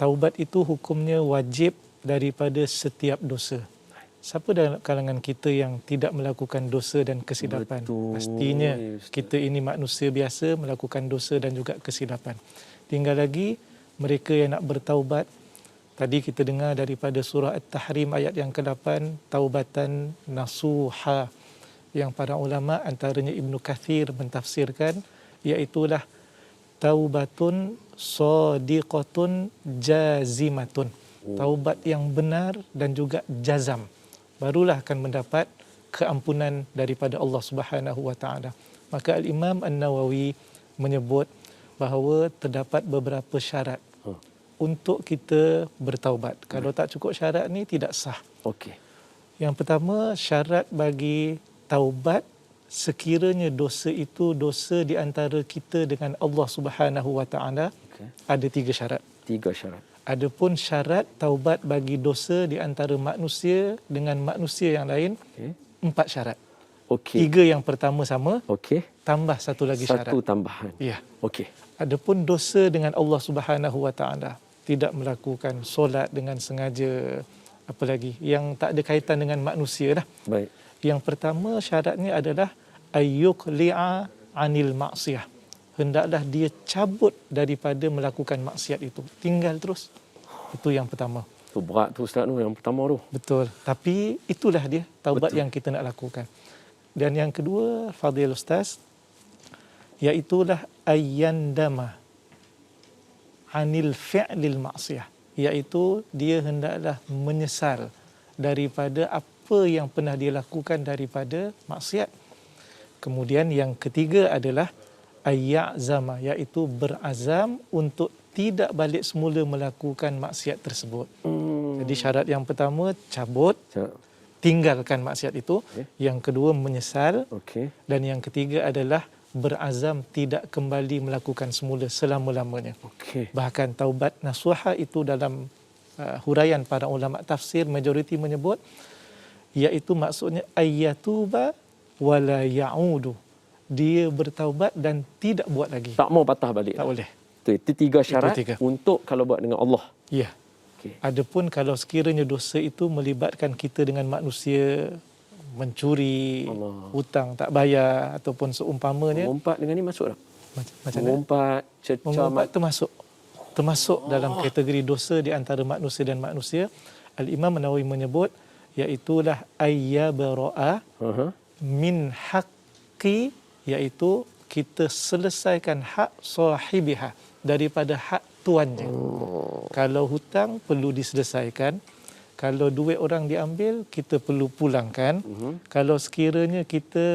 Taubat itu hukumnya wajib daripada setiap dosa. Siapa dalam kalangan kita yang tidak melakukan dosa dan kesilapan? Betul. Pastinya kita ini manusia biasa melakukan dosa dan juga kesilapan. Tinggal lagi mereka yang nak bertaubat. Tadi kita dengar daripada surah At-Tahrim ayat yang ke-8, taubatan nasuha, yang para ulama antaranya Ibnu Kathir mentafsirkan iaitulah taubatun sadiqatun jazimatun. Taubat yang benar dan juga jazam. Barulah akan mendapat keampunan daripada Allah Subhanahu wa taala. Maka Al-Imam An-Nawawi menyebut bahawa terdapat beberapa syarat untuk kita bertaubat. Kalau tak cukup syarat ni tidak sah. Okey. Yang pertama, syarat bagi taubat sekiranya dosa itu dosa di antara kita dengan Allah Subhanahu wa taala, ada 3 syarat. 3 syarat. Adapun syarat taubat bagi dosa di antara manusia dengan manusia yang lain, 4 syarat. Okey. 3 yang pertama sama, Okey. tambah satu lagi syarat. Satu tambahan. Ya. Okey. Adapun dosa dengan Allah Subhanahu wa taala, tidak melakukan solat dengan sengaja, apa lagi yang tak ada kaitan dengan manusia dah. Baik. Yang pertama syaratnya adalah ayyuqli'a 'anil ma'siyah. Hendaklah dia cabut daripada melakukan maksiat itu. Tinggal terus. Itu yang pertama. Tu berat tu Ustaz tu yang pertama tu. Betul. Tapi itulah dia taubat Betul. yang kita nak lakukan. Dan yang kedua, Fadil Ustaz, iaitulah ayyandama 'anil fi'lil ma'siyah. Iaitu dia hendaklah menyesal daripada apa yang pernah dia lakukan daripada maksiat. Kemudian yang ketiga adalah ayyazama, iaitu berazam untuk tidak balik semula melakukan maksiat tersebut. Jadi syarat yang pertama cabut, tinggalkan maksiat itu. Yang kedua menyesal. Okey. Dan yang ketiga adalah berazam tidak kembali melakukan semula selama-lamanya. Okey. Bahkan taubat nasuha itu dalam huraian para ulama tafsir majoriti menyebut, iaitu maksudnya ayyatuba wala ya'udu. Dia bertaubat dan tidak buat lagi. Tak mau patah balik. Tak boleh. Itu 3 syarat Itu 3. untuk kalau buat dengan Allah. Ya. Okey. Adapun kalau sekiranya dosa itu melibatkan kita dengan manusia, mencuri, hutang tak bayar ataupun seumpamanya, Mengumpat dengan ni masuk tak? macam mana? Mengumpat, cerca, Mengumpat termasuk dalam kategori dosa di antara manusia dan manusia. Al-Imam Nawawi menyebut, iaitulah ayyabara'a min haqqi, iaitu kita selesaikan hak sahibiha, daripada hak tuannya. Kalau hutang perlu diselesaikan, kalau duit orang diambil kita perlu pulangkan. Kalau sekiranya kita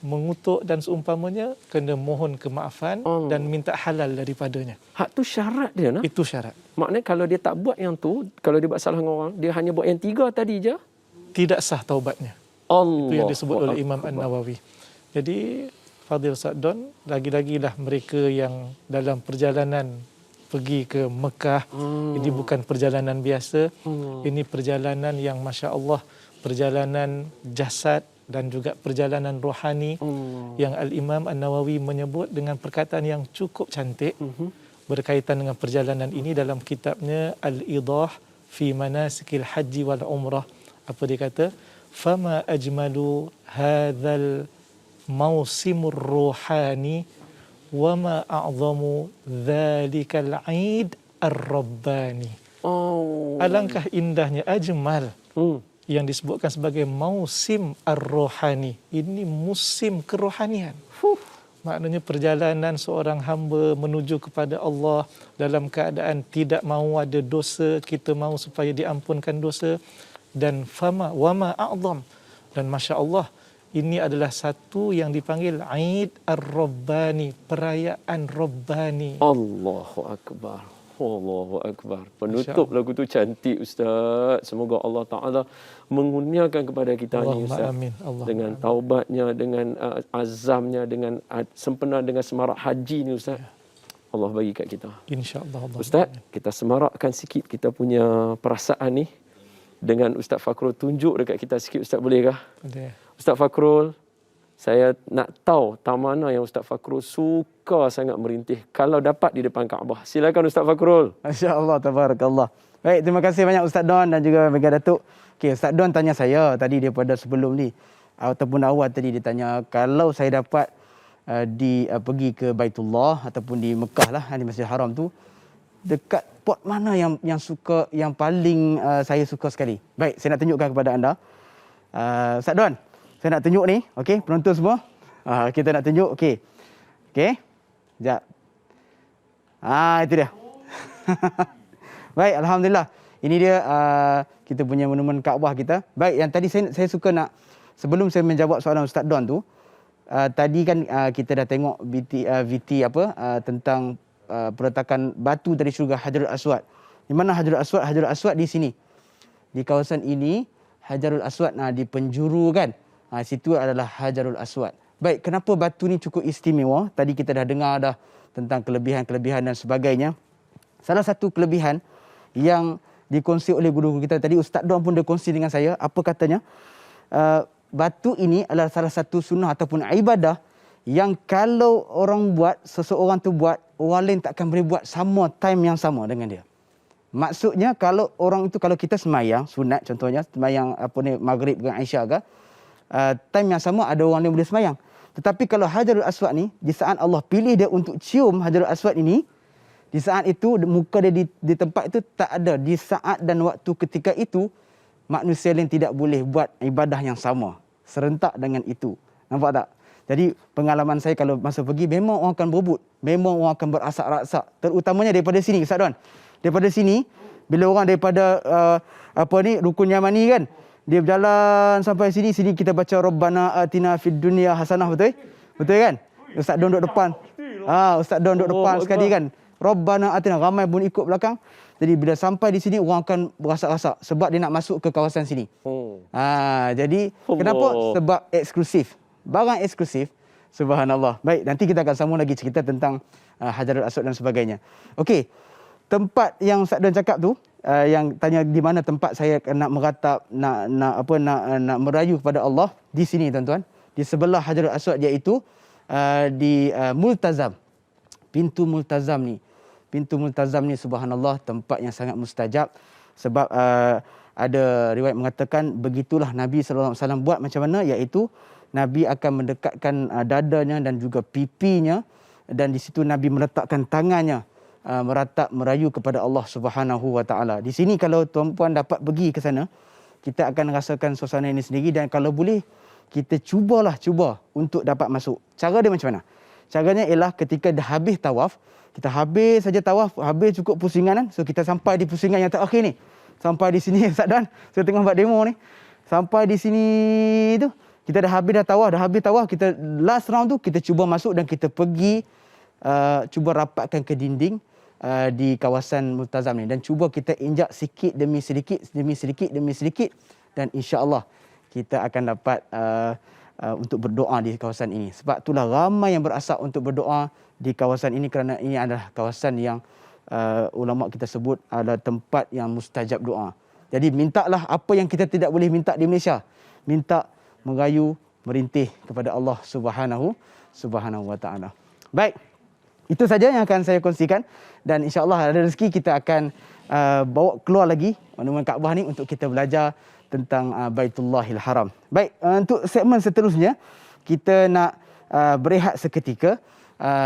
mengutuk dan seumpamanya, kena mohon kemaafan dan minta halal daripadanya. Hak tu syarat dia nah. Itu syarat. Maknanya kalau dia tak buat yang tu, kalau dia buat salah dengan orang, dia hanya buat yang 3 tadi je, Tidak sah taubatnya. Allah. Itu yang disebut oleh Imam An-Nawawi. Jadi Fadil Sa'don, lagi-lagilah mereka yang dalam perjalanan pergi ke Mekah, ini bukan perjalanan biasa, ini perjalanan yang Masya Allah, perjalanan jasad dan juga perjalanan rohani, yang Al-Imam An-Nawawi menyebut dengan perkataan yang cukup cantik berkaitan dengan perjalanan ini dalam kitabnya Al-Idah fi Manasikil Haji wal Umrah. Apa dia kata? Fama ajmalu hadzal mausimur ruhani wa ma a'zamu dzalikal 'id ar-rabbani. Alangkah indahnya ajmal yang disebutkan sebagai mausim ar-ruhani. Ini musim kerohanian. Maknanya perjalanan seorang hamba menuju kepada Allah dalam keadaan tidak mahu ada dosa, kita mahu supaya diampunkan dosa, dan fama wama a'zam, dan Masya Allah, ini adalah satu yang dipanggil Eid Ar-Rabbani, perayaan Rabbani. Allahu Akbar. Allahu Akbar. Penutup lagu tu cantik Ustaz. Semoga Allah Ta'ala mengurniakan kepada kita ni Ustaz. Amin. Allah dengan taubatnya, dengan azamnya, dengan sempena dengan semarak haji ni Ustaz. Allah bagi kat kita. InsyaAllah. Ustaz, kita semarakkan sikit kita punya perasaan ni dengan Ustaz Fakrul. Tunjuk dekat kita sikit Ustaz, boleh kah? Boleh. Ustaz Fakrul, saya nak tahu tak mana yang Ustaz Fakrul suka sangat merintih kalau dapat di depan Kaabah. Silakan Ustaz Fakrul. Masya-Allah, tabarakallah. Baik, terima kasih banyak Ustaz Don dan juga Mega Datuk. Okey, Ustaz Don tanya saya tadi daripada sebelum ni ataupun awal tadi dia tanya kalau saya dapat pergi ke Baitullah ataupun di Mekah lah, di Masjidil Haram tu, dekat pot mana yang paling saya suka sekali. Baik, saya nak tunjukkan kepada anda. Ustaz Don, saya nak tunjuk ni, okey, penonton semua. Kita nak tunjuk, okey. Okey. Sekejap. Itu dia. Baik, alhamdulillah. Ini dia kita punya monumen Kaabah kita. Baik, yang tadi saya suka nak, sebelum saya menjawab soalan Ustaz Don tu, tadi kan kita dah tengok VT tentang peletakan batu dari syurga Hajarul Aswad. Di mana Hajarul Aswad? Hajarul Aswad di sini. Di kawasan ini Hajarul Aswad di penjuru kan. Situ adalah Hajarul Aswad. Baik, kenapa batu ni cukup istimewa? Tadi kita dah dengar dah tentang kelebihan-kelebihan dan sebagainya. Salah satu kelebihan yang dikongsi oleh guru kita tadi, Ustaz Don pun dia kongsi dengan saya, apa katanya? Batu ini adalah salah satu sunnah ataupun ibadah yang kalau orang buat, seseorang tu buat, orang lain tak akan boleh buat sama time yang sama dengan dia. Maksudnya kalau orang itu, kalau kita semayang sunat contohnya, semayang maghrib dengan Aisyah ke, time yang sama ada orang lain boleh semayang. Tetapi kalau Hajarul Aswad ni, di saat Allah pilih dia untuk cium Hajarul Aswad ini, di saat itu muka dia di tempat itu tak ada. Di saat dan waktu ketika itu, manusia lain tidak boleh buat ibadah yang sama serentak dengan itu. Nampak tak? Jadi pengalaman saya kalau masa pergi, memang orang akan berebut, memang orang akan berasak-rasak. Terutamanya daripada sini, Ustaz Don. Daripada sini, bila orang daripada Rukun Yamani kan, dia berjalan sampai sini kita baca Rabbana atina fid dunya hasanah, betul? Betul kan? Ustaz Don duduk depan. Ustaz Don duduk depan sekali kan. Rabbana atina, ramai pun ikut belakang. Jadi bila sampai di sini orang akan berasak-rasak sebab dia nak masuk ke kawasan sini. Jadi kenapa? Sebab eksklusif. Barang eksklusif. Subhanallah. Baik, nanti kita akan sambung lagi cerita tentang Hajarul Aswad dan sebagainya. Okey. Tempat yang Ustaz Don cakap tu, yang tanya di mana tempat saya nak meratap, nak merayu kepada Allah, di sini tuan-tuan, di sebelah Hajarul Aswad, iaitu di Multazam. Pintu Multazam ni. Pintu Multazam ni subhanallah tempat yang sangat mustajab, sebab ada riwayat mengatakan begitulah Nabi sallallahu alaihi wasallam buat macam mana, iaitu Nabi akan mendekatkan dadanya dan juga pipinya, dan di situ Nabi meletakkan tangannya meratap merayu kepada Allah Subhanahu wa taala. Di sini kalau tuan-puan dapat pergi ke sana, kita akan rasakan suasana ini sendiri, dan kalau boleh kita cuba untuk dapat masuk. Cara dia macam mana? Caranya ialah ketika dah habis tawaf, kita habis saja tawaf, habis cukup pusingan kan. So kita sampai di pusingan yang terakhir ni. Sampai di sini Ustaz Dan, saya tengah buat demo ni. Sampai di sini tu, kita dah habis tawaf, kita last round tu kita cuba masuk dan kita pergi cuba rapatkan ke dinding di kawasan Multazam ni, dan cuba kita injak sikit demi sedikit, dan insya-Allah kita akan dapat untuk berdoa di kawasan ini. Sebab itulah ramai yang berasap untuk berdoa di kawasan ini, kerana ini adalah kawasan yang ulama kita sebut adalah tempat yang mustajab doa. Jadi mintalah apa yang kita tidak boleh minta di Malaysia. Minta, merayu, merintih kepada Allah Subhanahu wa taala. Baik. Itu saja yang akan saya kongsikan, dan insya-Allah ada rezeki kita akan bawa keluar lagi monumen Kaabah ni untuk kita belajar tentang Baitullahil Haram. Baik, untuk segmen seterusnya kita nak berehat seketika.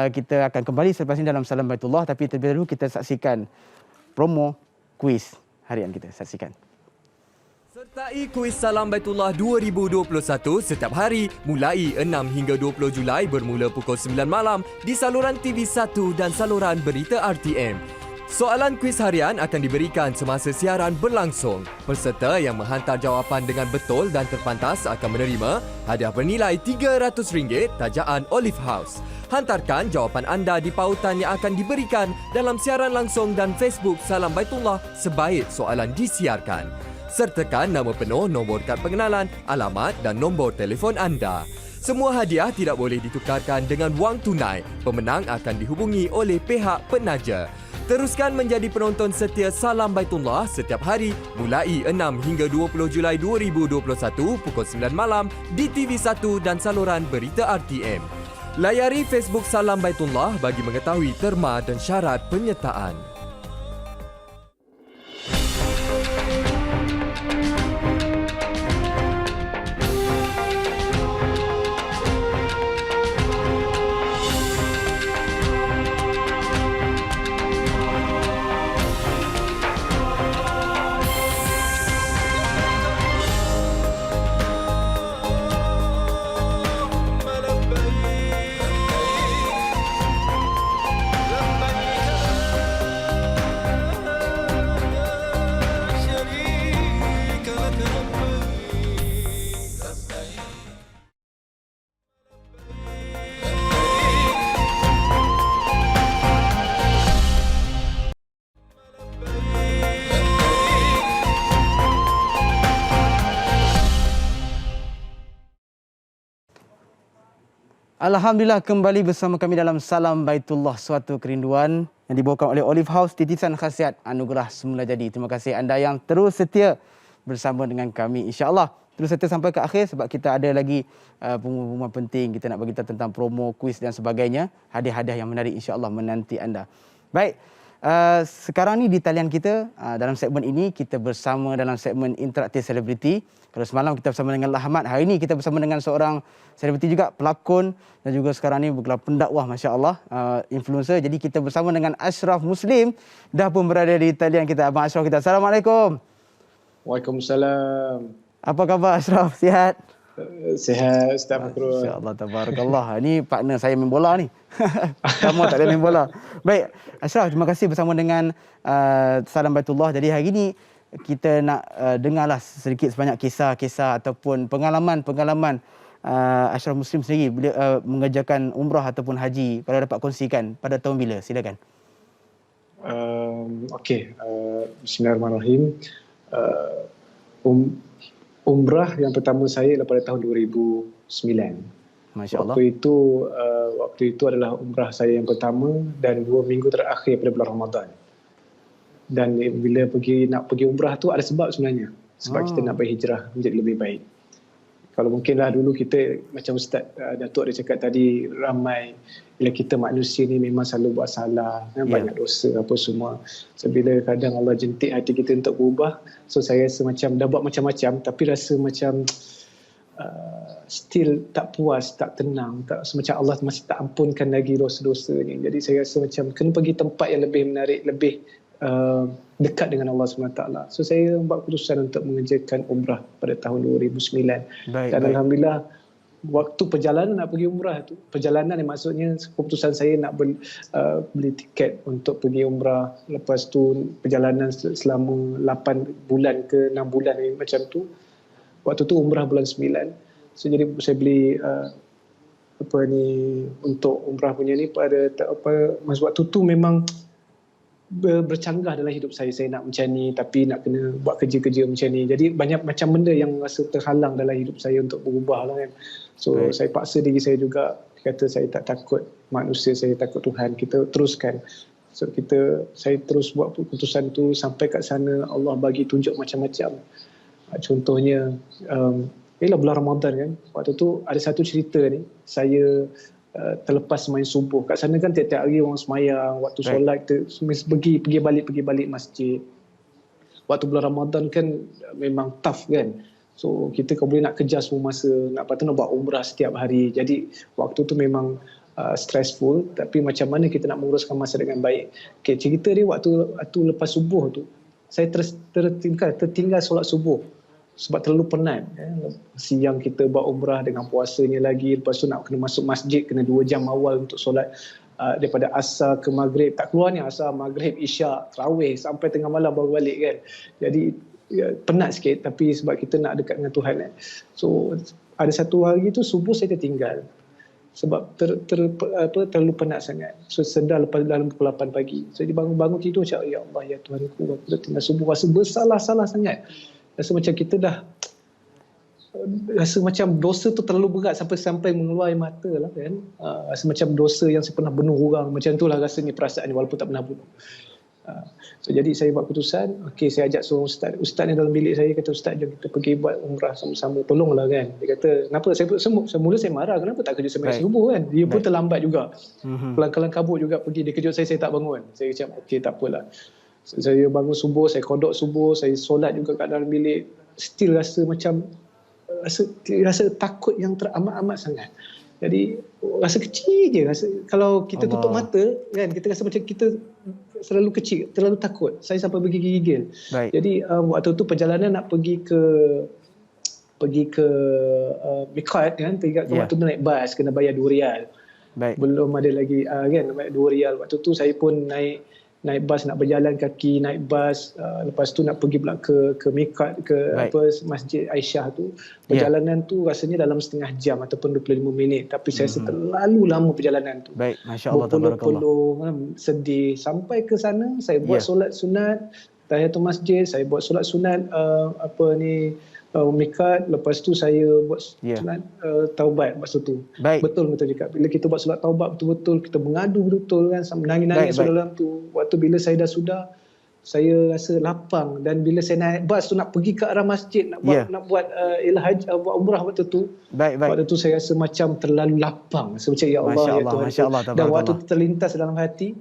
Kita akan kembali selepas ini dalam Salam Baitullah, tapi terlebih dahulu kita saksikan promo kuis harian kita. Saksikan. Sertai kuis Salam Baitullah 2021 setiap hari mulai 6 hingga 20 Julai bermula pukul 9 malam di saluran TV1 dan saluran berita RTM. Soalan kuis harian akan diberikan semasa siaran berlangsung. Peserta yang menghantar jawapan dengan betul dan terpantas akan menerima hadiah bernilai RM300 tajaan Olive House. Hantarkan jawapan anda di pautan yang akan diberikan dalam siaran langsung dan Facebook Salam Baitullah sebaik soalan disiarkan. Sertakan nama penuh, nombor kad pengenalan, alamat dan nombor telefon anda. Semua hadiah tidak boleh ditukarkan dengan wang tunai. Pemenang akan dihubungi oleh pihak penaja. Teruskan menjadi penonton setia Salam Baitullah setiap hari mulai 6 hingga 20 Julai 2021 pukul 9 malam di TV1 dan saluran berita RTM. Layari Facebook Salam Baitullah bagi mengetahui terma dan syarat penyertaan. Alhamdulillah kembali bersama kami dalam Salam Baitullah, suatu kerinduan yang dibawakan oleh Olive House, titisan khasiat anugerah semula jadi. Terima kasih anda yang terus setia bersama dengan kami. InsyaAllah terus setia sampai ke akhir sebab kita ada lagi pengumuman penting. Kita nak beritahu tentang promo, kuis dan sebagainya. Hadiah-hadiah yang menarik insyaAllah menanti anda. Baik, sekarang ni di talian kita dalam segmen ini kita bersama dalam segmen interaktif selebriti. Kalau semalam kita bersama dengan Lahmat, hari ini kita bersama dengan seorang selebriti juga, pelakon dan juga sekarang ni bergelar pendakwah, masya-Allah, influencer. Jadi kita bersama dengan Ashraf Muslim dah pun berada di talian kita. Abang Ashraf kita. Assalamualaikum. Waalaikumsalam. Apa khabar Ashraf? Sihat? Sihat Ustaz Fakrul. Masya-Allah, tabarakallah. Ini partner saya main bola ni. Kamu tak ada main bola. Baik, Ashraf, terima kasih bersama dengan Salam Baitullah. Jadi hari ini kita nak dengarlah sedikit sebanyak kisah-kisah ataupun pengalaman-pengalaman Ashraf Muslim sendiri bila mengerjakan umrah ataupun haji. Kalau dapat kongsikan pada tahun bila? Silakan. Okey, bismillahirrahmanirrahim. Umrah yang pertama saya adalah pada tahun 2009. Masya-Allah. Waktu itu adalah umrah saya yang pertama dan 2 minggu terakhir pada bulan Ramadan. Dan bila nak pergi umrah tu ada sebab sebenarnya. Sebab kita nak berhijrah menjadi lebih baik. Kalau mungkinlah dulu kita macam Ustaz Datuk ada cakap tadi, ramai bila kita manusia ni memang selalu buat salah, banyak dosa apa semua. So bila kadang Allah jentik hati kita untuk berubah, so saya rasa macam dah buat macam-macam tapi rasa macam still tak puas, tak tenang, macam Allah masih tak ampunkan lagi dosa-dosa ni. Jadi saya rasa macam kena pergi tempat yang lebih menarik, lebih dekat dengan Allah SWT. So saya buat keputusan untuk mengerjakan umrah pada tahun 2009. Dan Alhamdulillah waktu perjalanan nak pergi umrah tu, perjalanan yang maksudnya keputusan saya nak beli tiket untuk pergi umrah. Lepas tu perjalanan selama 8 bulan ke 6 bulan macam tu. Waktu tu umrah bulan 9. So jadi saya beli untuk umrah punya ni masa waktu tu memang bercanggah dalam hidup saya. Saya nak macam ni tapi nak kena buat kerja-kerja macam ni. Jadi banyak macam benda yang rasa terhalang dalam hidup saya untuk berubah lah kan. So saya paksa diri saya juga. Kata saya tak takut manusia, saya takut Tuhan. Kita teruskan. So saya terus buat keputusan tu sampai kat sana. Allah bagi tunjuk macam-macam. Contohnya ialah bulan Ramadan kan. Waktu tu ada satu cerita ni. Saya terlepas semain subuh. Kat sana kan tiap-tiap hari orang semayang, waktu solat kita pergi balik masjid. Waktu bulan Ramadan kan memang tough kan. So kita kalau boleh nak kejar semua masa, nak buat umrah setiap hari. Jadi waktu tu memang stressful, tapi macam mana kita nak menguruskan masa dengan baik. Okay, cerita dia waktu lepas subuh tu, saya tertinggal solat subuh. Sebab terlalu penat. Siang kita buat umrah dengan puasanya lagi. Lepas tu nak kena masuk masjid, kena 2 jam awal untuk solat. Daripada asar ke maghrib. Tak keluar ni asar, maghrib, isyak, tarawih. Sampai tengah malam baru balik kan. Jadi penat sikit. Tapi sebab kita nak dekat dengan Tuhan. So ada satu hari tu subuh saya tertinggal. Sebab terlalu penat sangat. So sedar lepas dalam pukul 8 pagi. So bangun tidur macam, ya Allah, ya Tuhanku, aku tertinggal subuh. Rasa bersalah-salah sangat. Rasa macam kita dah rasa macam dosa tu terlalu berat sampai mengeluar air mata lah kan. Rasa macam dosa yang saya pernah bunuh orang. Macam tu lah rasanya perasaan ni walaupun tak pernah bunuh. So jadi saya buat keputusan, okey saya ajak seorang ustaz ni dalam bilik saya, kata ustaz jom kita pergi buat umrah sama-sama, tolonglah kan. Dia kata kenapa, semula saya marah kenapa tak kerja sampai subuh kan. Dia pun terlambat juga. Kelang-kelang kabut juga pergi, dia kejut saya tak bangun. Saya macam okey tak apalah. Saya bangun subuh, saya kodok subuh, saya solat juga kat dalam bilik. Still rasa macam rasa takut yang teramat-amat sangat. Jadi rasa kecil je. Kalau kita tutup mata kan, kita rasa macam kita selalu kecil, terlalu takut. Saya sampai bergigil-gigil. Jadi waktu tu perjalanan nak pergi ke Miqat kan, waktu tu naik bas kena bayar 2 rial. Belum ada lagi kan bayar 2 rial. Waktu tu saya pun naik bas, nak berjalan kaki, naik bas, lepas tu nak pergi pula ke Miqat, Masjid Aisyah tu. Perjalanan tu rasanya dalam setengah jam ataupun 25 minit, tapi saya rasa terlalu lama perjalanan tu. Masya-Allah, berpuluh-puluh sedih. Sampai ke sana saya buat solat sunat tahiyatul masjid, saya buat solat sunat mikat, lepas tu saya buat solat taubat masa tu. Baik. Betul cakap. Bila kita buat solat taubat betul-betul, kita mengadu betul kan, menangis-nangis dalam tu. Waktu bila saya dah sudah, saya rasa lapang, dan bila saya naik bas tu nak pergi ke arah masjid nak buat buat umrah waktu tu. Waktu tu saya rasa macam terlalu lapang. Saya macam ya Allah, ya Tuhan. Masya-Allah, dan waktu tu terlintas dalam hati.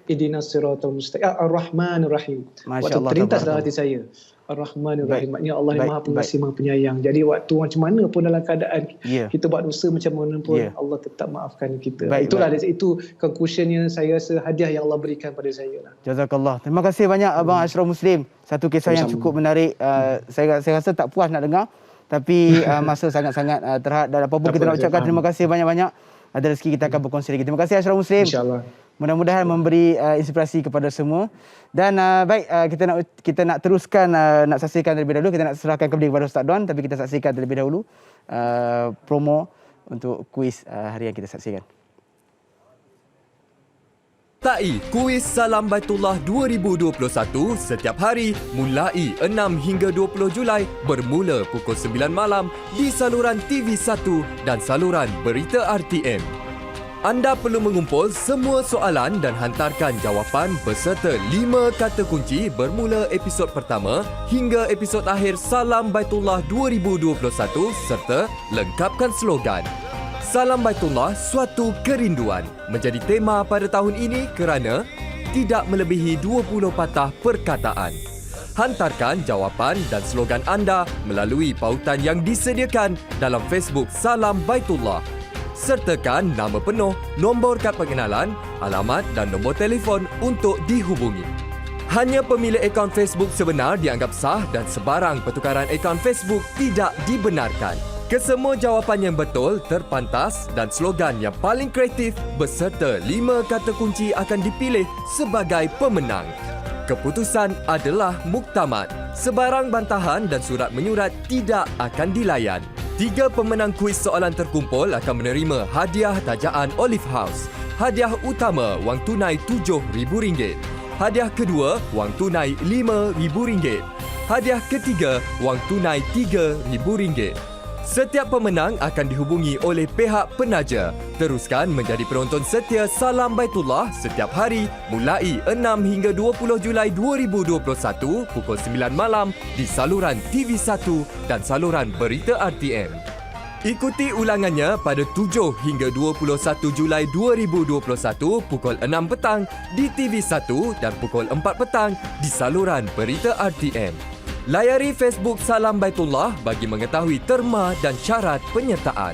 Ihdinas siratal mustaqim, Ar-Rahmanir Rahim. Waktu terlintas dalam hati saya, Ar-Rahmanir Rahim, maknanya Allah yang Maha Pengasih, Maha Penyayang. Jadi waktu macam mana pun dalam keadaan kita buat dosa macam mana pun, Allah tetap maafkan kita. Itulah itu conclusionnya, saya rasa hadiah yang Allah berikan pada saya lah. Jazakallah. Terima kasih banyak Abang Ashraf Muslim. Satu kisah yang cukup menarik. Saya rasa tak puas nak dengar, tapi masa sangat-sangat terhad, dan apa pun kita nak ucapkan terima kasih banyak-banyak. Ada rezeki kita akan berkongsi lagi. Terima kasih Ashraf Muslim. InsyaAllah. Mudah-mudahan memberi inspirasi kepada semua. Dan baik, kita nak teruskan, nak saksikan terlebih dahulu. Kita nak serahkan kembali kepada Ustaz Don, tapi kita saksikan terlebih dahulu promo untuk kuis hari yang kita saksikan. Sertai Kuis Salam Baitullah 2021 setiap hari mulai 6 hingga 20 Julai bermula pukul 9 malam di saluran TV1 dan saluran Berita RTM. Anda perlu mengumpul semua soalan dan hantarkan jawapan beserta 5 kata kunci bermula episod pertama hingga episod akhir Salam Baitullah 2021 serta lengkapkan slogan. Salam Baitullah, suatu kerinduan menjadi tema pada tahun ini kerana tidak melebihi 20 patah perkataan. Hantarkan jawapan dan slogan anda melalui pautan yang disediakan dalam Facebook Salam Baitullah. Sertakan nama penuh, nombor kad pengenalan, alamat dan nombor telefon untuk dihubungi. Hanya pemilik akaun Facebook sebenar dianggap sah dan sebarang pertukaran akaun Facebook tidak dibenarkan. Kesemua jawapan yang betul, terpantas dan slogan yang paling kreatif beserta 5 kata kunci akan dipilih sebagai pemenang. Keputusan adalah muktamad. Sebarang bantahan dan surat menyurat tidak akan dilayan. 3 pemenang kuis soalan terkumpul akan menerima hadiah tajaan Olive House. Hadiah utama wang tunai RM7,000. Hadiah kedua wang tunai RM5,000. Hadiah ketiga wang tunai RM3,000. Setiap pemenang akan dihubungi oleh pihak penaja. Teruskan menjadi penonton setia Salam Baitullah setiap hari mulai 6 hingga 20 Julai 2021 pukul 9 malam di saluran TV1 dan saluran Berita RTM. Ikuti ulangannya pada 7 hingga 21 Julai 2021 pukul 6 petang di TV1 dan pukul 4 petang di saluran Berita RTM. Layari Facebook Salam Baitullah bagi mengetahui terma dan syarat penyertaan.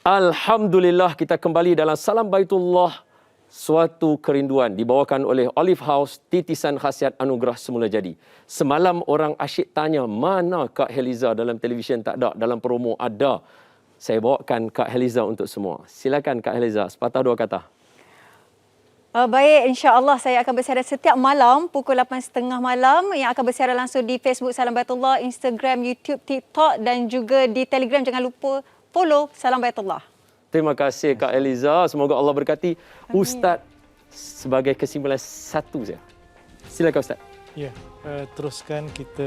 Alhamdulillah, kita kembali dalam Salam Baitullah, suatu kerinduan, dibawakan oleh Olive House, titisan khasiat anugerah semula jadi. Semalam orang asyik tanya, mana Kak Heliza dalam televisyen? Tak ada, dalam promo ada. Saya bawakan Kak Heliza untuk semua. Silakan Kak Heliza, sepatah dua kata. Baik, insya-Allah saya akan bersiaran setiap malam pukul 8.30 malam yang akan bersiaran langsung di Facebook Salam Baitullah, Instagram, YouTube, TikTok dan juga di Telegram. Jangan lupa follow Salam Baitullah. Terima kasih Kak Eliza. Semoga Allah berkati. Amin. Ustaz, sebagai kesimpulan satu saja. Silakan Ustaz. Ya, teruskan kita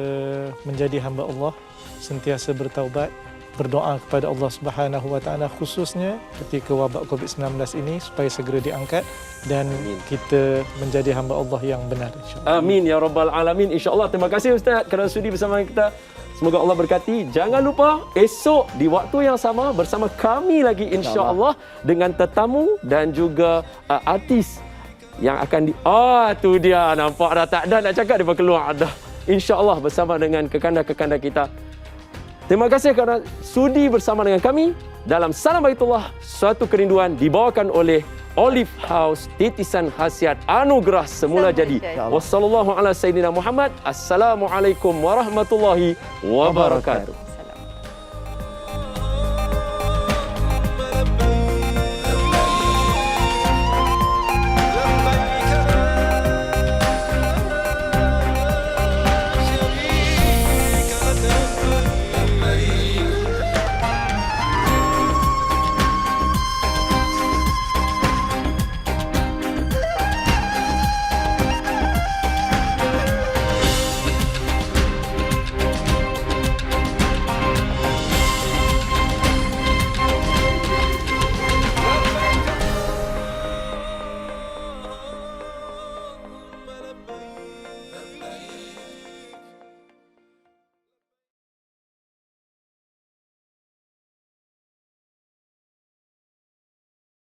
menjadi hamba Allah, sentiasa bertaubat, berdoa kepada Allah Subhanahu Wa Taala khususnya ketika wabak COVID-19 ini supaya segera diangkat dan kita menjadi hamba Allah yang benar, insya-Allah. Amin ya rabbal alamin. Insya-Allah. Terima kasih Ustaz kerana sudi bersama kita. Semoga Allah berkati. Jangan lupa esok di waktu yang sama bersama kami lagi insya-Allah dengan tetamu dan juga artis yang akan tu dia, nampak dah tak ada nak cakap, dia keluar dah. Insya-Allah bersama dengan kekanda-kekanda kita. Terima kasih kerana sudi bersama dengan kami dalam Salam Baitullah, suatu kerinduan, dibawakan oleh Olive House, titisan khasiat anugerah semula jadi. Wassallallahu ala sayyidina Muhammad. Assalamualaikum warahmatullahi wabarakatuh.